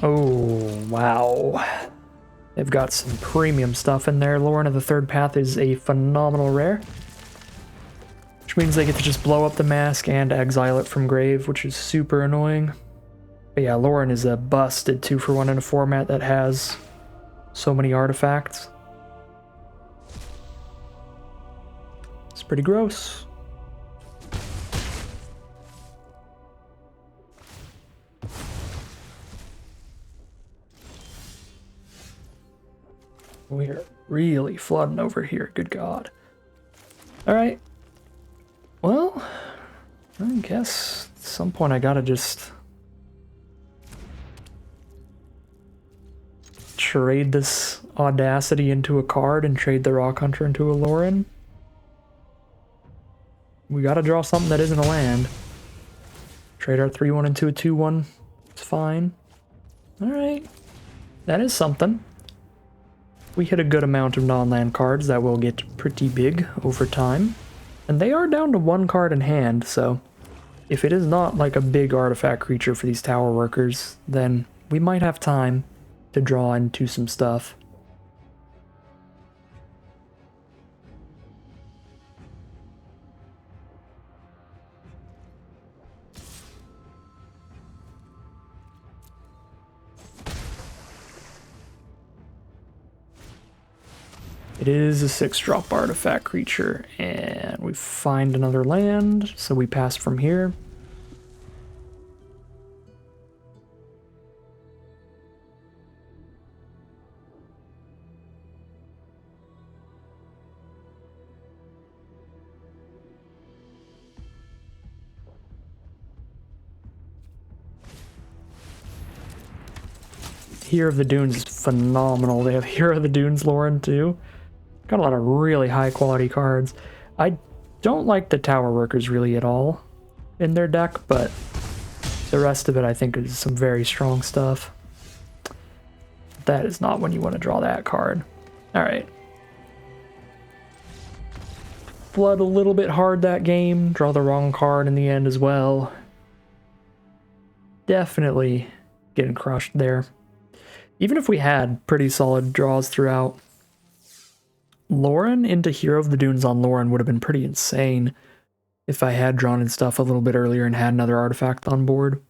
Oh, wow. They've got some premium stuff in there. Lauren of the Third Path is a phenomenal rare. Which means they get to just blow up the Mask and exile it from grave, which is super annoying. But yeah, Lauren is a busted 2-for-1 in a format that has so many artifacts. It's pretty gross. We're really flooding over here, good God. Alright. Well, I guess at some point I gotta just trade this Audacity into a card and trade the Rock Hunter into a Lauren. We gotta draw something that isn't a land. Trade our 3-1 into a 2-1. It's fine. Alright. That is something. We hit a good amount of non-land cards that will get pretty big over time. And they are down to 1 card in hand, so if it is not like a big artifact creature for these tower workers, then we might have time to draw into some stuff. It is a 6-drop artifact creature, and we find another land, so we pass from here. Hero of the Dunes is phenomenal. They have Hero of the Dunes Lauren too. Got a lot of really high quality cards. I don't like the tower workers really at all in their deck, but the rest of it I think is some very strong stuff. That is not when you want to draw that card. Alright. Blood a little bit hard that game. Draw the wrong card in the end as well. Definitely getting crushed there. Even if we had pretty solid draws throughout, Lauren into Hero of the Dunes on Lauren would have been pretty insane if I had drawn in stuff a little bit earlier and had another artifact on board.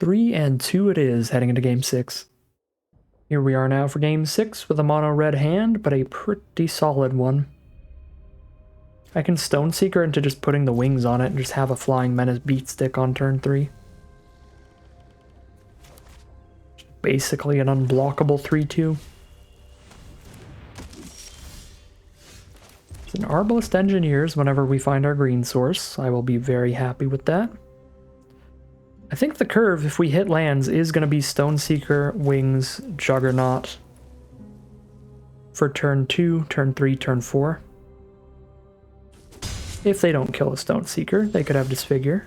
3-2 it is, heading into Game 6. Here we are now for Game 6 with a mono red hand, but a pretty solid one. I can Stoneseeker into just putting the wings on it and just have a Flying Menace beat stick on turn 3. Basically an unblockable 3-2. It's an Arbalest Engineers whenever we find our green source. I will be very happy with that. I think the curve, if we hit lands, is going to be Stoneseeker, Wings, Juggernaut for turn 2, turn 3, turn 4. If they don't kill a Stoneseeker, they could have Disfigure.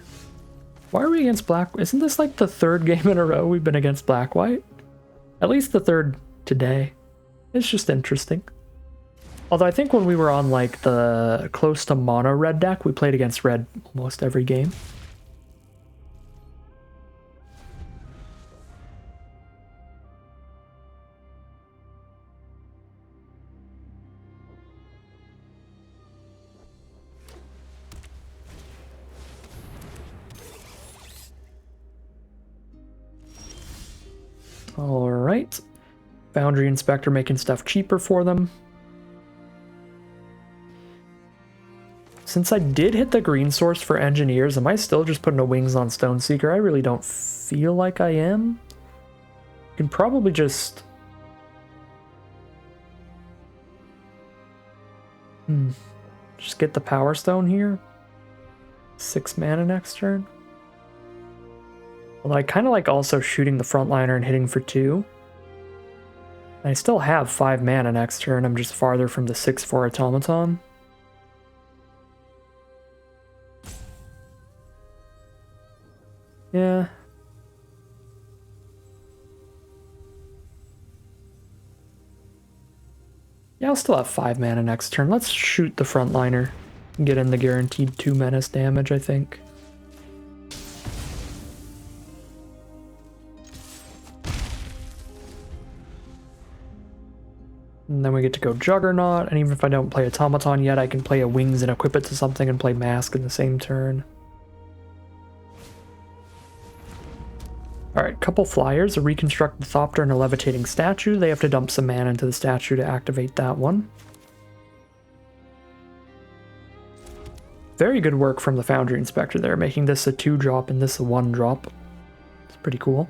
Why are we against black? Isn't this like the 3rd game in a row we've been against black-white? At least the 3rd today. It's just interesting. Although I think when we were on like the close to mono red deck, we played against red almost every game. Alright. Foundry Inspector making stuff cheaper for them. Since I did hit the green source for Engineers, am I still just putting a Wings on Stoneseeker? I really don't feel like I am. You can probably just... Just get the Powerstone here. 6 mana next turn. Although I kind of like also shooting the frontliner and hitting for 2. I still have 5 mana next turn, I'm just farther from the 6/4 Automaton. Yeah. Yeah, I'll still have 5 mana next turn. Let's shoot the frontliner and get in the guaranteed 2 menace damage, I think. And then we get to go Juggernaut, and even if I don't play Automaton yet, I can play a Wings and equip it to something and play Mask in the same turn. Alright, couple flyers, a Reconstructed Thopter and a Levitating Statue. They have to dump some mana into the statue to activate that one. Very good work from the Foundry Inspector there, making this a 2-drop and this a 1-drop. It's pretty cool.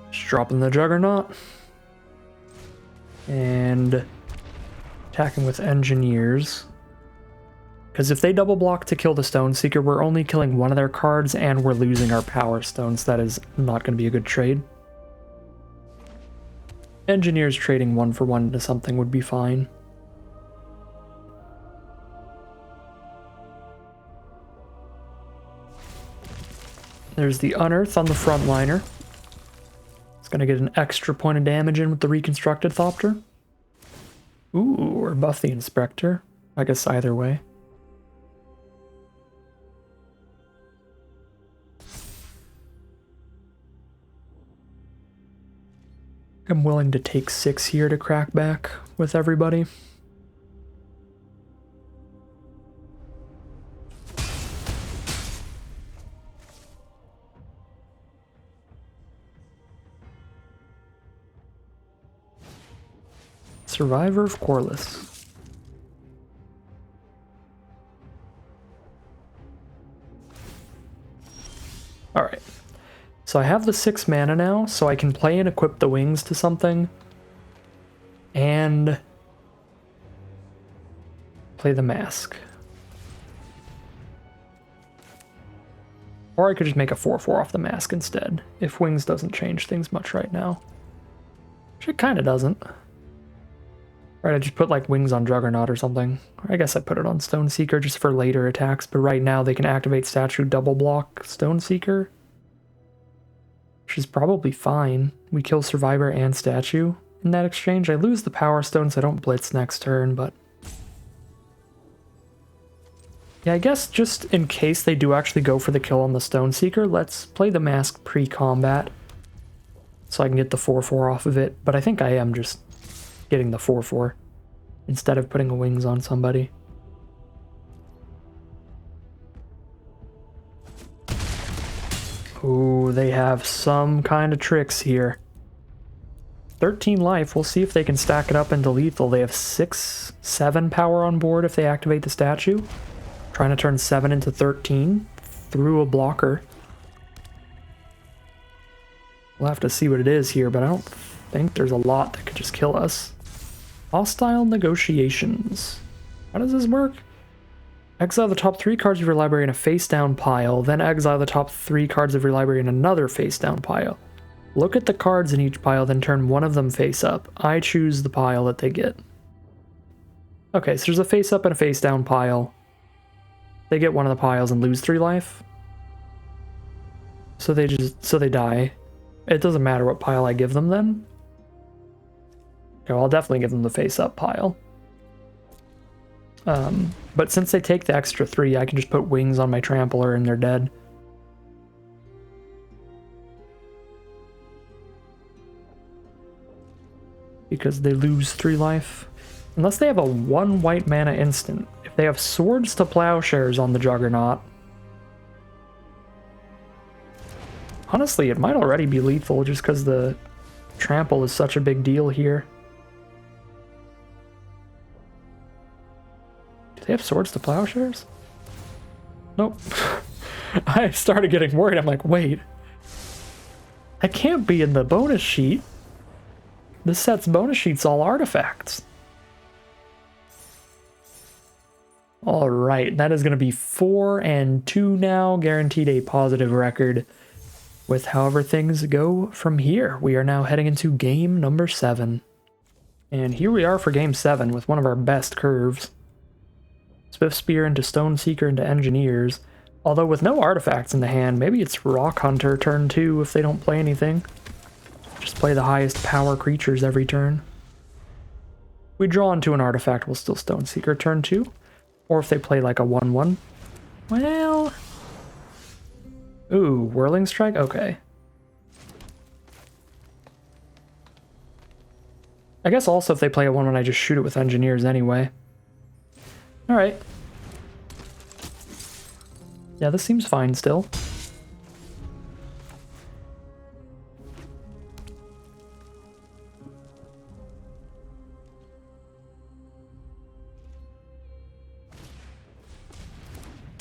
Just dropping the Juggernaut. And attacking with Engineers. Because if they double block to kill the Stoneseeker, we're only killing one of their cards and we're losing our Power Stones. That is not going to be a good trade. Engineers trading 1 for 1 into something would be fine. There's the Unearth on the frontliner. It's gonna get an extra point of damage in with the Reconstructed Thopter. Ooh, or buff the Inspector. I guess either way. I'm willing to take 6 here to crack back with everybody. Survivor of Corliss. Alright. So I have the 6 mana now, so I can play and equip the wings to something. And play the mask. Or I could just make a 4/4 off the mask instead, if wings doesn't change things much right now. Which it kinda doesn't. Right, I just put like wings on Juggernaut or something. Or I guess I put it on Stoneseeker just for later attacks, but right now they can activate Statue, double block Stoneseeker. Which is probably fine. We kill Survivor and Statue in that exchange. I lose the Powerstone, so I don't blitz next turn, but... yeah, I guess just in case they do actually go for the kill on the Stoneseeker, let's play the mask pre-combat. So I can get the 4/4 off of it, but I think I am just getting the 4/4 instead of putting a wings on somebody. Ooh, they have some kind of tricks here. 13 life, we'll see if they can stack it up into lethal. They have 6, 7 power on board if they activate the statue. Trying to turn 7 into 13 through a blocker. We'll have to see what it is here, but I don't think there's a lot that could just kill us. Hostile negotiations. How does this work? Exile the top 3 cards of your library in a face-down pile, then exile the top 3 cards of your library in another face-down pile. Look at the cards in each pile, then turn one of them face up. I choose the pile that they get. Okay, so there's a face-up and a face-down pile. They get one of the piles and lose 3 life. So they die. It doesn't matter what pile I give them then. Okay, well, I'll definitely give them the face-up pile. But since they take the extra 3, I can just put wings on my trampler and they're dead. Because they lose 3 life. Unless they have a 1 white mana instant. If they have Swords to Plowshares on the Juggernaut. Honestly, it might already be lethal just because the trample is such a big deal here. They have Swords to Plowshares? Nope. I started getting worried. I'm like, wait. That can't be in the bonus sheet. This set's bonus sheet's all artifacts. Alright, that is going to be 4-2 now. Guaranteed a positive record with however things go from here. We are now heading into game number 7. And here we are for game 7 with one of our best curves. Swift Spear into Stoneseeker into Engineers. Although with no artifacts in the hand, maybe it's Rock Hunter turn 2 if they don't play anything. Just play the highest power creatures every turn. We draw into an artifact, we'll still Stoneseeker turn 2. Or if they play like a 1/1. Well... ooh, Whirling Strike? Okay. I guess also if they play a 1/1, I just shoot it with Engineers anyway. Alright. Yeah, this seems fine still.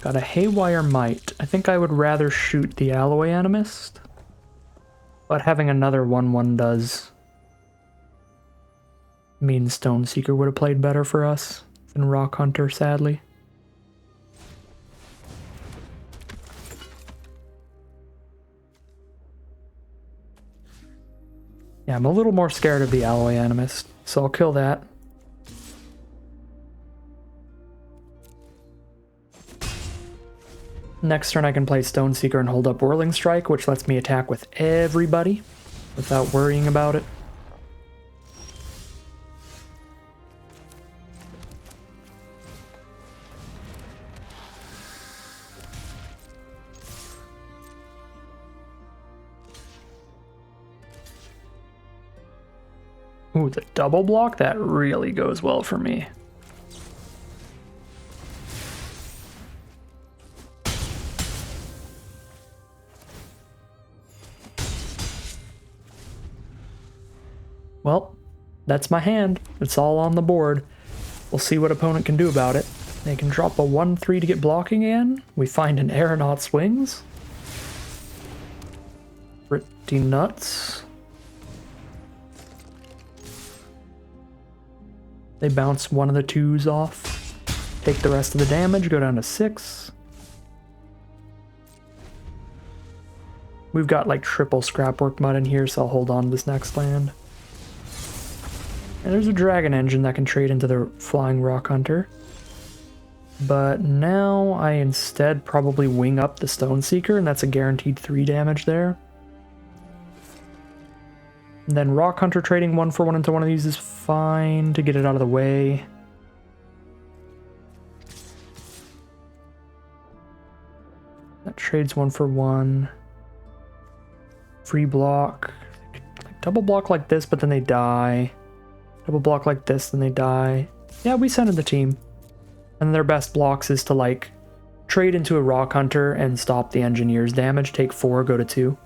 Got a Haywire Might. I think I would rather shoot the Alloy Animist. But having another 1/1 does mean Stoneseeker would have played better for us than Rock Hunter, sadly. Yeah, I'm a little more scared of the Alloy Animist, so I'll kill that. Next turn I can play Stone Seeker and hold up Whirling Strike, which lets me attack with everybody without worrying about it. Ooh, the double block, that really goes well for me. Well, that's my hand. It's all on the board. We'll see what opponent can do about it. They can drop a 1/3 to get blocking again. We find an Aeronaut's Wings. Pretty nuts. They bounce one of the 2s off. Take the rest of the damage, go down to 6. We've got like triple Scrapwork Mud in here, so I'll hold on to this next land. And there's a Dragon Engine that can trade into the Flying Rock Hunter. But now I instead probably wing up the Stone Seeker, and that's a guaranteed 3 damage there. And then Rock Hunter trading 1-for-1 into one of these is fine to get it out of the way. That trades 1-for-1. Free block. Like double block like this, but then they die. Double block like this, then they die. Yeah, we sent in the team. And their best blocks is to like trade into a Rock Hunter and stop the Engineer's damage. Take 4, go to 2.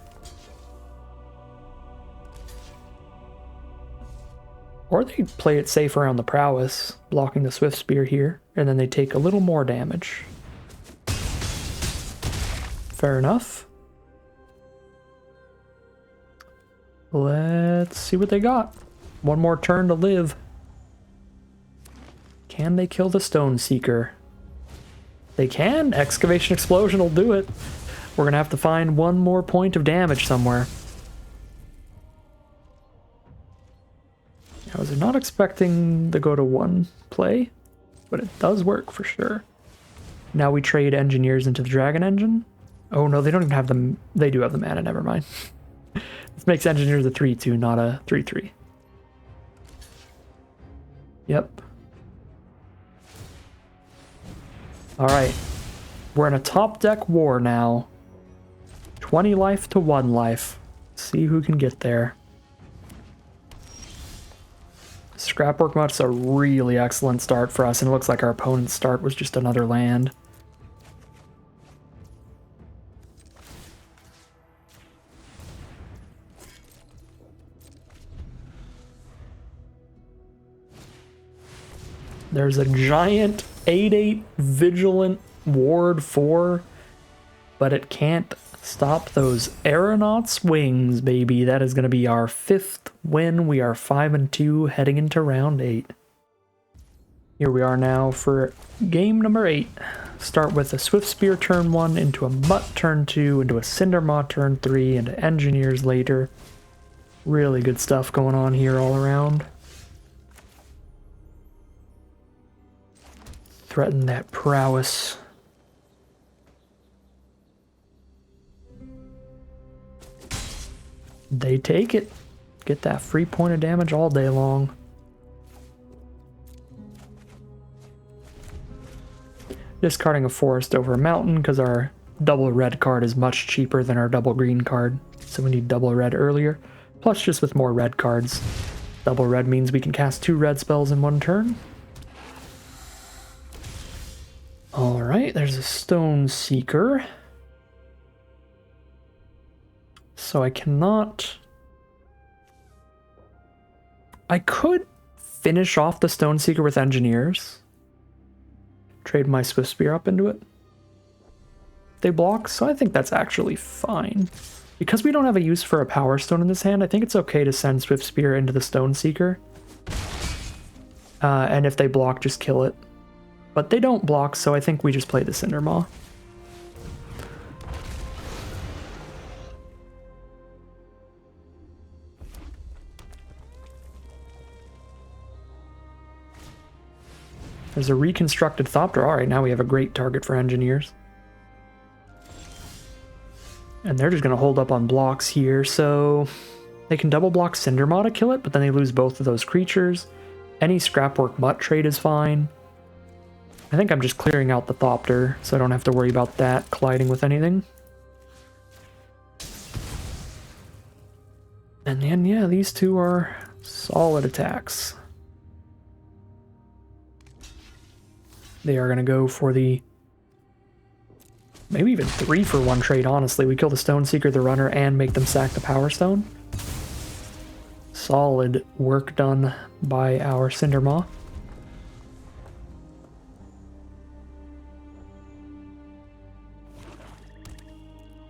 Or they play it safe around the Prowess, blocking the Swift Spear here, and then they take a little more damage. Fair enough. Let's see what they got. One more turn to live. Can they kill the Stone Seeker? They can. Excavation Explosion will do it. We're going to have to find one more point of damage somewhere. I was not expecting the go to 1 play, but it does work for sure. Now we trade Engineers into the Dragon Engine. Oh no, they don't even have them. They do have the mana, never mind. This makes Engineers a 3/2, not a 3/3. Yep. Alright. We're in a top deck war now. 20 life to 1 life. See who can get there. Scrapwork Mutt's a really excellent start for us, and it looks like our opponent's start was just another land. There's a giant 8/8 Vigilant Ward 4, but it can't stop those Aeronaut's Wings, baby. That is going to be our 5th win. We are 5-2 heading into round 8. Here we are now for game number 8. Start with a Swift Spear turn 1, into a Mutt turn 2, into a Cindermaw turn 3, into Engineers later. Really good stuff going on here all around. Threaten that Prowess. They take it. Get that free point of damage all day long. Discarding a forest over a mountain because our double red card is much cheaper than our double green card. So we need double red earlier. Plus just with more red cards. Double red means we can cast 2 red spells in 1 turn. Alright, there's a Stone Seeker. So I cannot... I could finish off the Stone Seeker with Engineers. Trade my Swift Spear up into it. They block, so I think that's actually fine. Because we don't have a use for a Powerstone in this hand, I think it's okay to send Swift Spear into the Stone Seeker. And if they block, just kill it. But they don't block, so I think we just play the Cindermaw. There's a reconstructed Thopter. Alright, now we have a great target for Engineers. And they're just going to hold up on blocks here, so they can double block Cindermaw to kill it, but then they lose both of those creatures. Any Scrapwork Mutt trade is fine. I think I'm just clearing out the Thopter, so I don't have to worry about that colliding with anything. And then, yeah, these two are solid attacks. They are going to go for the... maybe even 3 for 1 trade, honestly. We kill the Stone Seeker, the Runner, and make them sack the Powerstone. Solid work done by our Cindermaw.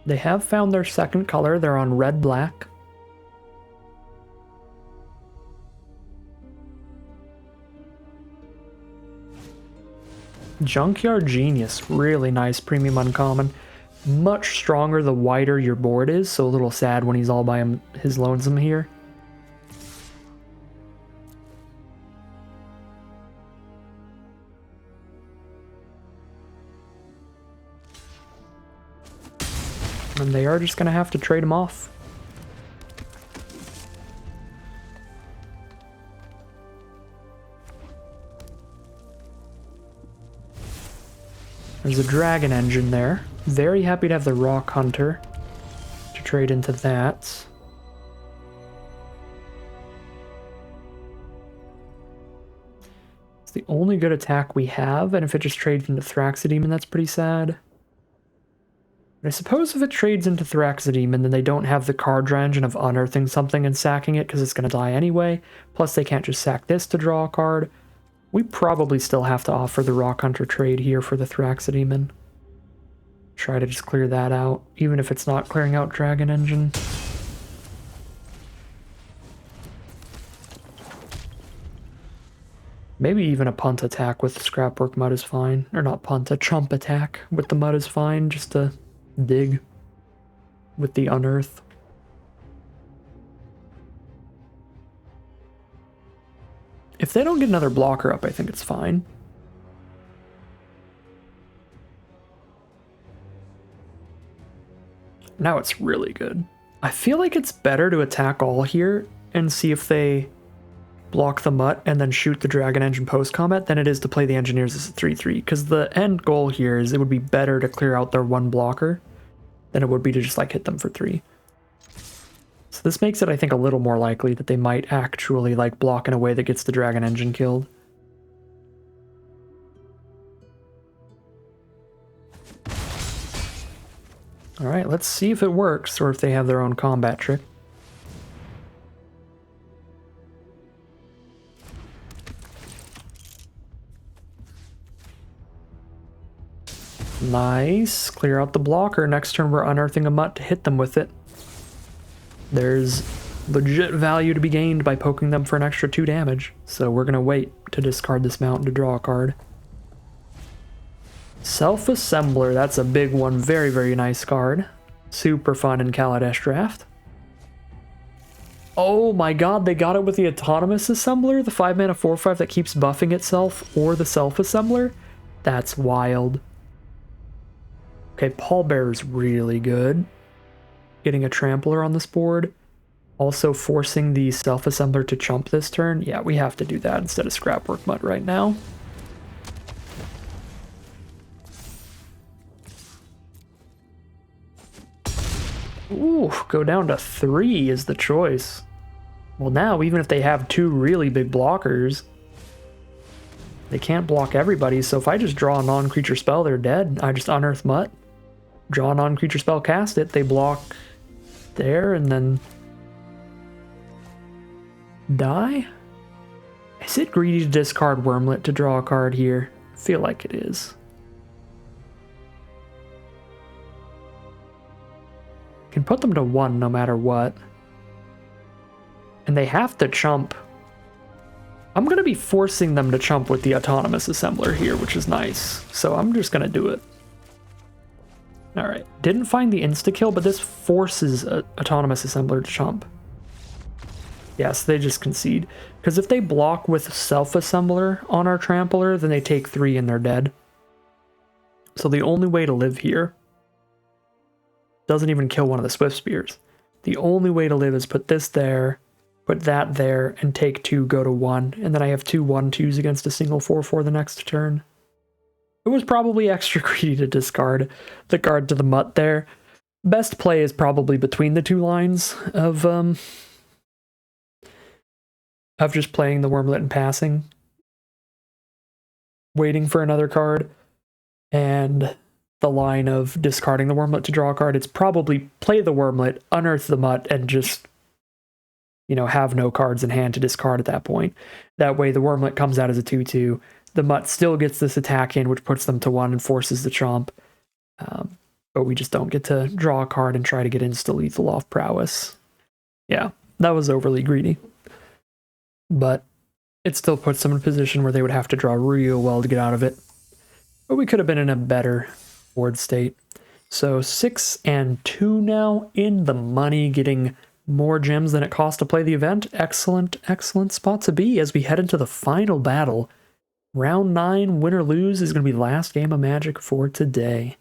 They have found their second color. They're on red-black. Junkyard Genius, really nice premium uncommon. Much stronger the wider your board is, so a little sad when he's all by his lonesome here. And they are just going to have to trade him off. There's a Dragon Engine there. Very happy to have the Rock Hunter to trade into that. It's the only good attack we have, and if it just trades into Thraxidemon, that's pretty sad. But I suppose if it trades into Thraxidemon, then they don't have the card draw engine of unearthing something and sacking it because it's going to die anyway. Plus, they can't just sack this to draw a card. We probably still have to offer the Rock Hunter trade here for the Thraxidemon. Try to just clear that out, even if it's not clearing out Dragon Engine. Maybe even a punt attack with the Scrapwork Mud is fine. Or not punt, a chump attack with the Mud is fine, just to dig with the Unearth. If they don't get another blocker up, I think it's fine. Now it's really good. I feel like it's better to attack all here and see if they block the Mutt and then shoot the Dragon Engine post-combat than it is to play the Engineers as a 3-3, because the end goal here is it would be better to clear out their one blocker than it would be to just like hit them for 3. So this makes it, I think, a little more likely that they might actually like block in a way that gets the Dragon Engine killed. Alright, let's see if it works, or if they have their own combat trick. Nice. Clear out the blocker. Next turn we're unearthing a Mutt to hit them with it. There's legit value to be gained by poking them for an extra 2 damage, so we're going to wait to discard this mountain to draw a card. Self-Assembler, that's a big one. Very, very nice card. Super fun in Kaladesh Draft. Oh my god, they got it with the Autonomous Assembler, the 5-mana 4/5 that keeps buffing itself, or the Self-Assembler? That's wild. Okay, Pallbearer's really good. Getting a Trampler on this board. Also forcing the Self-Assembler to chump this turn. Yeah, we have to do that instead of Scrapwork Mutt right now. Ooh, go down to 3 is the choice. Well, now, even if they have 2 really big blockers, they can't block everybody, so if I just draw a non-creature spell, they're dead. I just unearth Mutt, draw a non-creature spell, cast it, they block there, and then die? Is it greedy to discard Wormlet to draw a card here? I feel like it is. Can put them to 1 no matter what. And they have to chump. I'm going to be forcing them to chump with the Autonomous Assembler here, which is nice. So I'm just going to do it. Alright, didn't find the insta-kill, but this forces Autonomous Assembler to chump. Yes, they just concede. Because if they block with Self-Assembler on our Trampler, then they take 3 and they're dead. So the only way to live here Doesn't even kill one of the Swift Spears. The only way to live is put this there, put that there, and take 2, go to 1, and then I have 2 1/2s against a single 4/4 the next turn. It was probably extra greedy to discard the card to the Mutt there. Best play is probably between the 2 lines of just playing the Wormlet and passing, waiting for another card, and the line of discarding the Wormlet to draw a card. It's probably play the Wormlet, unearth the Mutt, and just, you know, have no cards in hand to discard at that point. That way the Wormlet comes out as a 2/2. The Mutt still gets this attack in, which puts them to 1 and forces the chomp. But we just don't get to draw a card and try to get insta-lethal off prowess. Yeah, that was overly greedy. But it still puts them in a position where they would have to draw real well to get out of it. But we could have been in a better board state. So 6 and 2 now, in the money, getting more gems than it cost to play the event. Excellent, excellent spot to be as we head into the final battle. Round 9, win or lose, is going to be the last game of Magic for today.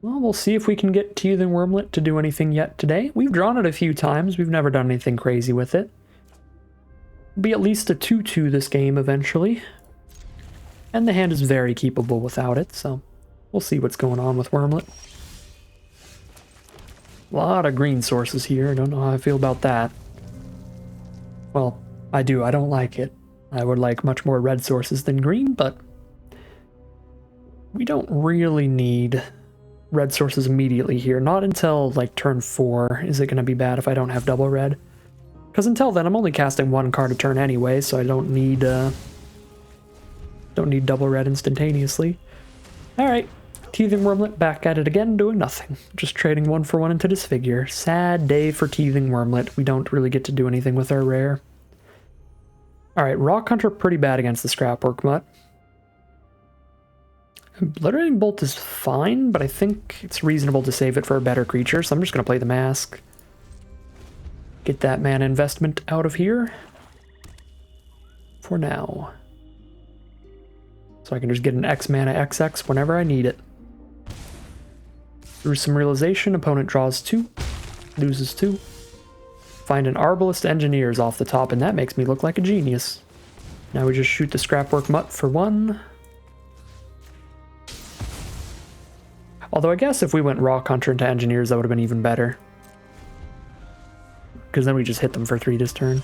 Well, we'll see if we can get Teething Wormlet to do anything yet today. We've drawn it a few times. We've never done anything crazy with it. It'll be at least a 2/2 this game eventually. And the hand is very keepable without it, so we'll see what's going on with Wormlet. A lot of green sources here. I don't know how I feel about that. Well, I do. I don't like it. I would like much more red sources than green, but we don't really need red sources immediately here. Not until like turn 4 is it going to be bad if I don't have double red. Because until then I'm only casting 1 card a turn anyway, so I don't need double red instantaneously. Alright, Teething Wormlet back at it again, doing nothing. Just trading 1 for 1 into Disfigure. Sad day for Teething Wormlet. We don't really get to do anything with our rare. Alright, Rock Hunter pretty bad against the Scrapwork Mutt. Obliterating Bolt is fine, but I think it's reasonable to save it for a better creature, so I'm just going to play the Mask. Get that mana investment out of here. For now. So I can just get an X mana XX whenever I need it. Through some realization, opponent draws 2, loses 2. Find an Arbalest Engineers off the top, and that makes me look like a genius. Now we just shoot the Scrapwork Mutt for 1. Although I guess if we went Rock Hunter into Engineers, that would have been even better. Because then we just hit them for 3 this turn.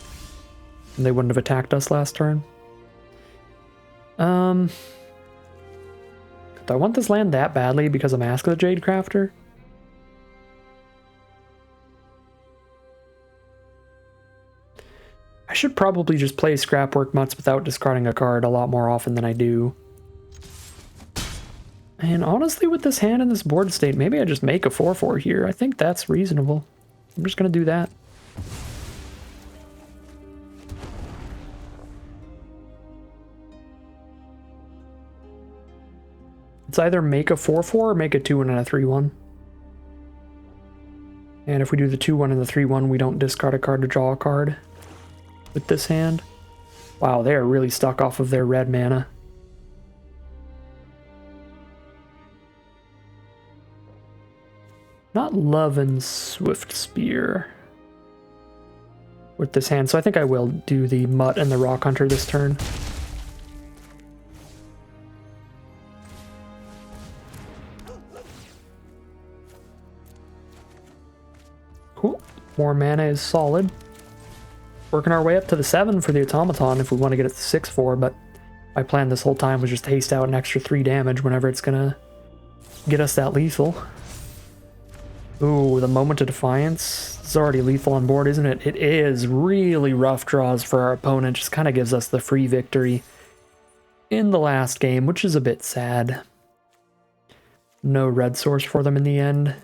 And they wouldn't have attacked us last turn. Do I want this land that badly because of Mask of the Jadecrafter? I should probably just play Scrapwork Mutts without discarding a card a lot more often than I do. And honestly, with this hand and this board state, maybe I just make a 4/4 here. I think that's reasonable. I'm just going to do that. It's either make a 4/4 or make a 2-1 and a 3/1. And if we do the 2-1 and the 3/1, we don't discard a card to draw a card with this hand. Wow, they are really stuck off of their red mana. Not loving Swift Spear with this hand, so I think I will do the Mutt and the Rock Hunter this turn. Cool. More mana is solid. Working our way up to the 7 for the Automaton if we want to get it to 6/4, but my plan this whole time was just to haste out an extra 3 damage whenever it's gonna get us that lethal. Ooh, the Moment of Defiance. It's already lethal on board, isn't it? It is. Really rough draws for our opponent. Just kind of gives us the free victory in the last game, which is a bit sad. No red source for them in the end.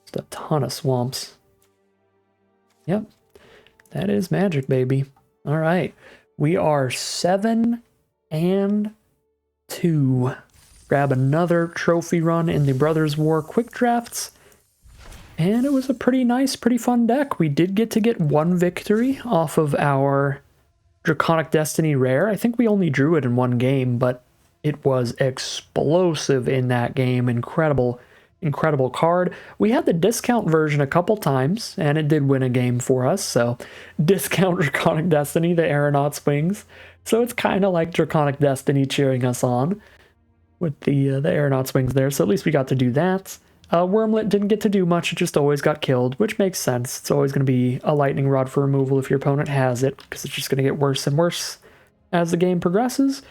Just a ton of swamps. Yep. That is Magic, baby. All right. We are 7 and 2. Grab another trophy run in the Brothers War quick drafts. And it was a pretty nice, pretty fun deck. We did get to get 1 victory off of our Draconic Destiny rare. I think we only drew it in 1 game, but it was explosive in that game. Incredible. incredible card. We had the discount version a couple times, and it did win a game for us, so discount Draconic Destiny, the Aeronaut's Wings. So it's kind of like Draconic Destiny cheering us on with the Aeronaut's Wings there, so at least we got to do that. Wormlet didn't get to do much, it just always got killed, which makes sense. It's always going to be a lightning rod for removal if your opponent has it, because it's just going to get worse and worse as the game progresses.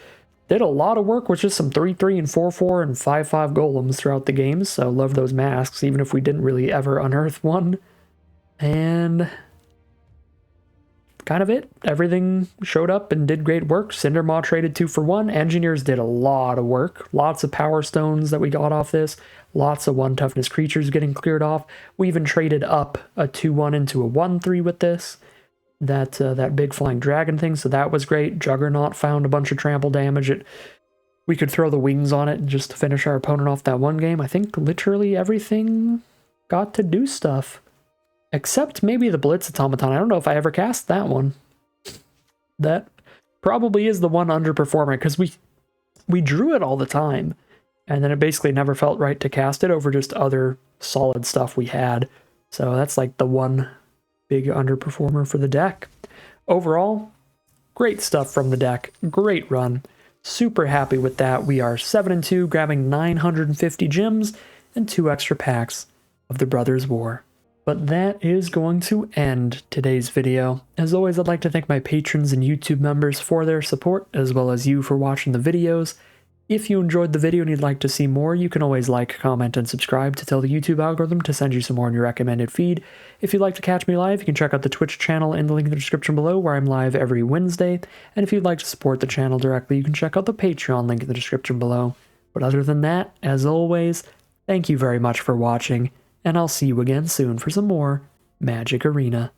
Did a lot of work with just some 3-3 and 4-4 and 5-5 golems throughout the game, so love those masks, even if we didn't really ever unearth one. And kind of it. Everything showed up and did great work. Cindermaw traded 2 for 1. Engineers did a lot of work. Lots of power stones that we got off this. Lots of 1 toughness creatures getting cleared off. We even traded up a 2-1 into a 1-3 with this. That big flying dragon thing, so that was great. Juggernaut found a bunch of trample damage. We could throw the wings on it just to finish our opponent off that one game. I think literally everything got to do stuff. Except maybe the Blitz Automaton. I don't know if I ever cast that one. That probably is the one underperforming, because we drew it all the time, and then it basically never felt right to cast it over just other solid stuff we had. So that's like the one big underperformer for the deck. Overall, great stuff from the deck. Great run. Super happy with that. We are 7-2, grabbing 950 gems and 2 extra packs of the Brothers' War. But that is going to end today's video. As always, I'd like to thank my patrons and YouTube members for their support, as well as you for watching the videos. If you enjoyed the video and you'd like to see more, you can always like, comment, and subscribe to tell the YouTube algorithm to send you some more in your recommended feed. If you'd like to catch me live, you can check out the Twitch channel in the link in the description below, where I'm live every Wednesday. And if you'd like to support the channel directly, you can check out the Patreon link in the description below. But other than that, as always, thank you very much for watching, and I'll see you again soon for some more Magic Arena.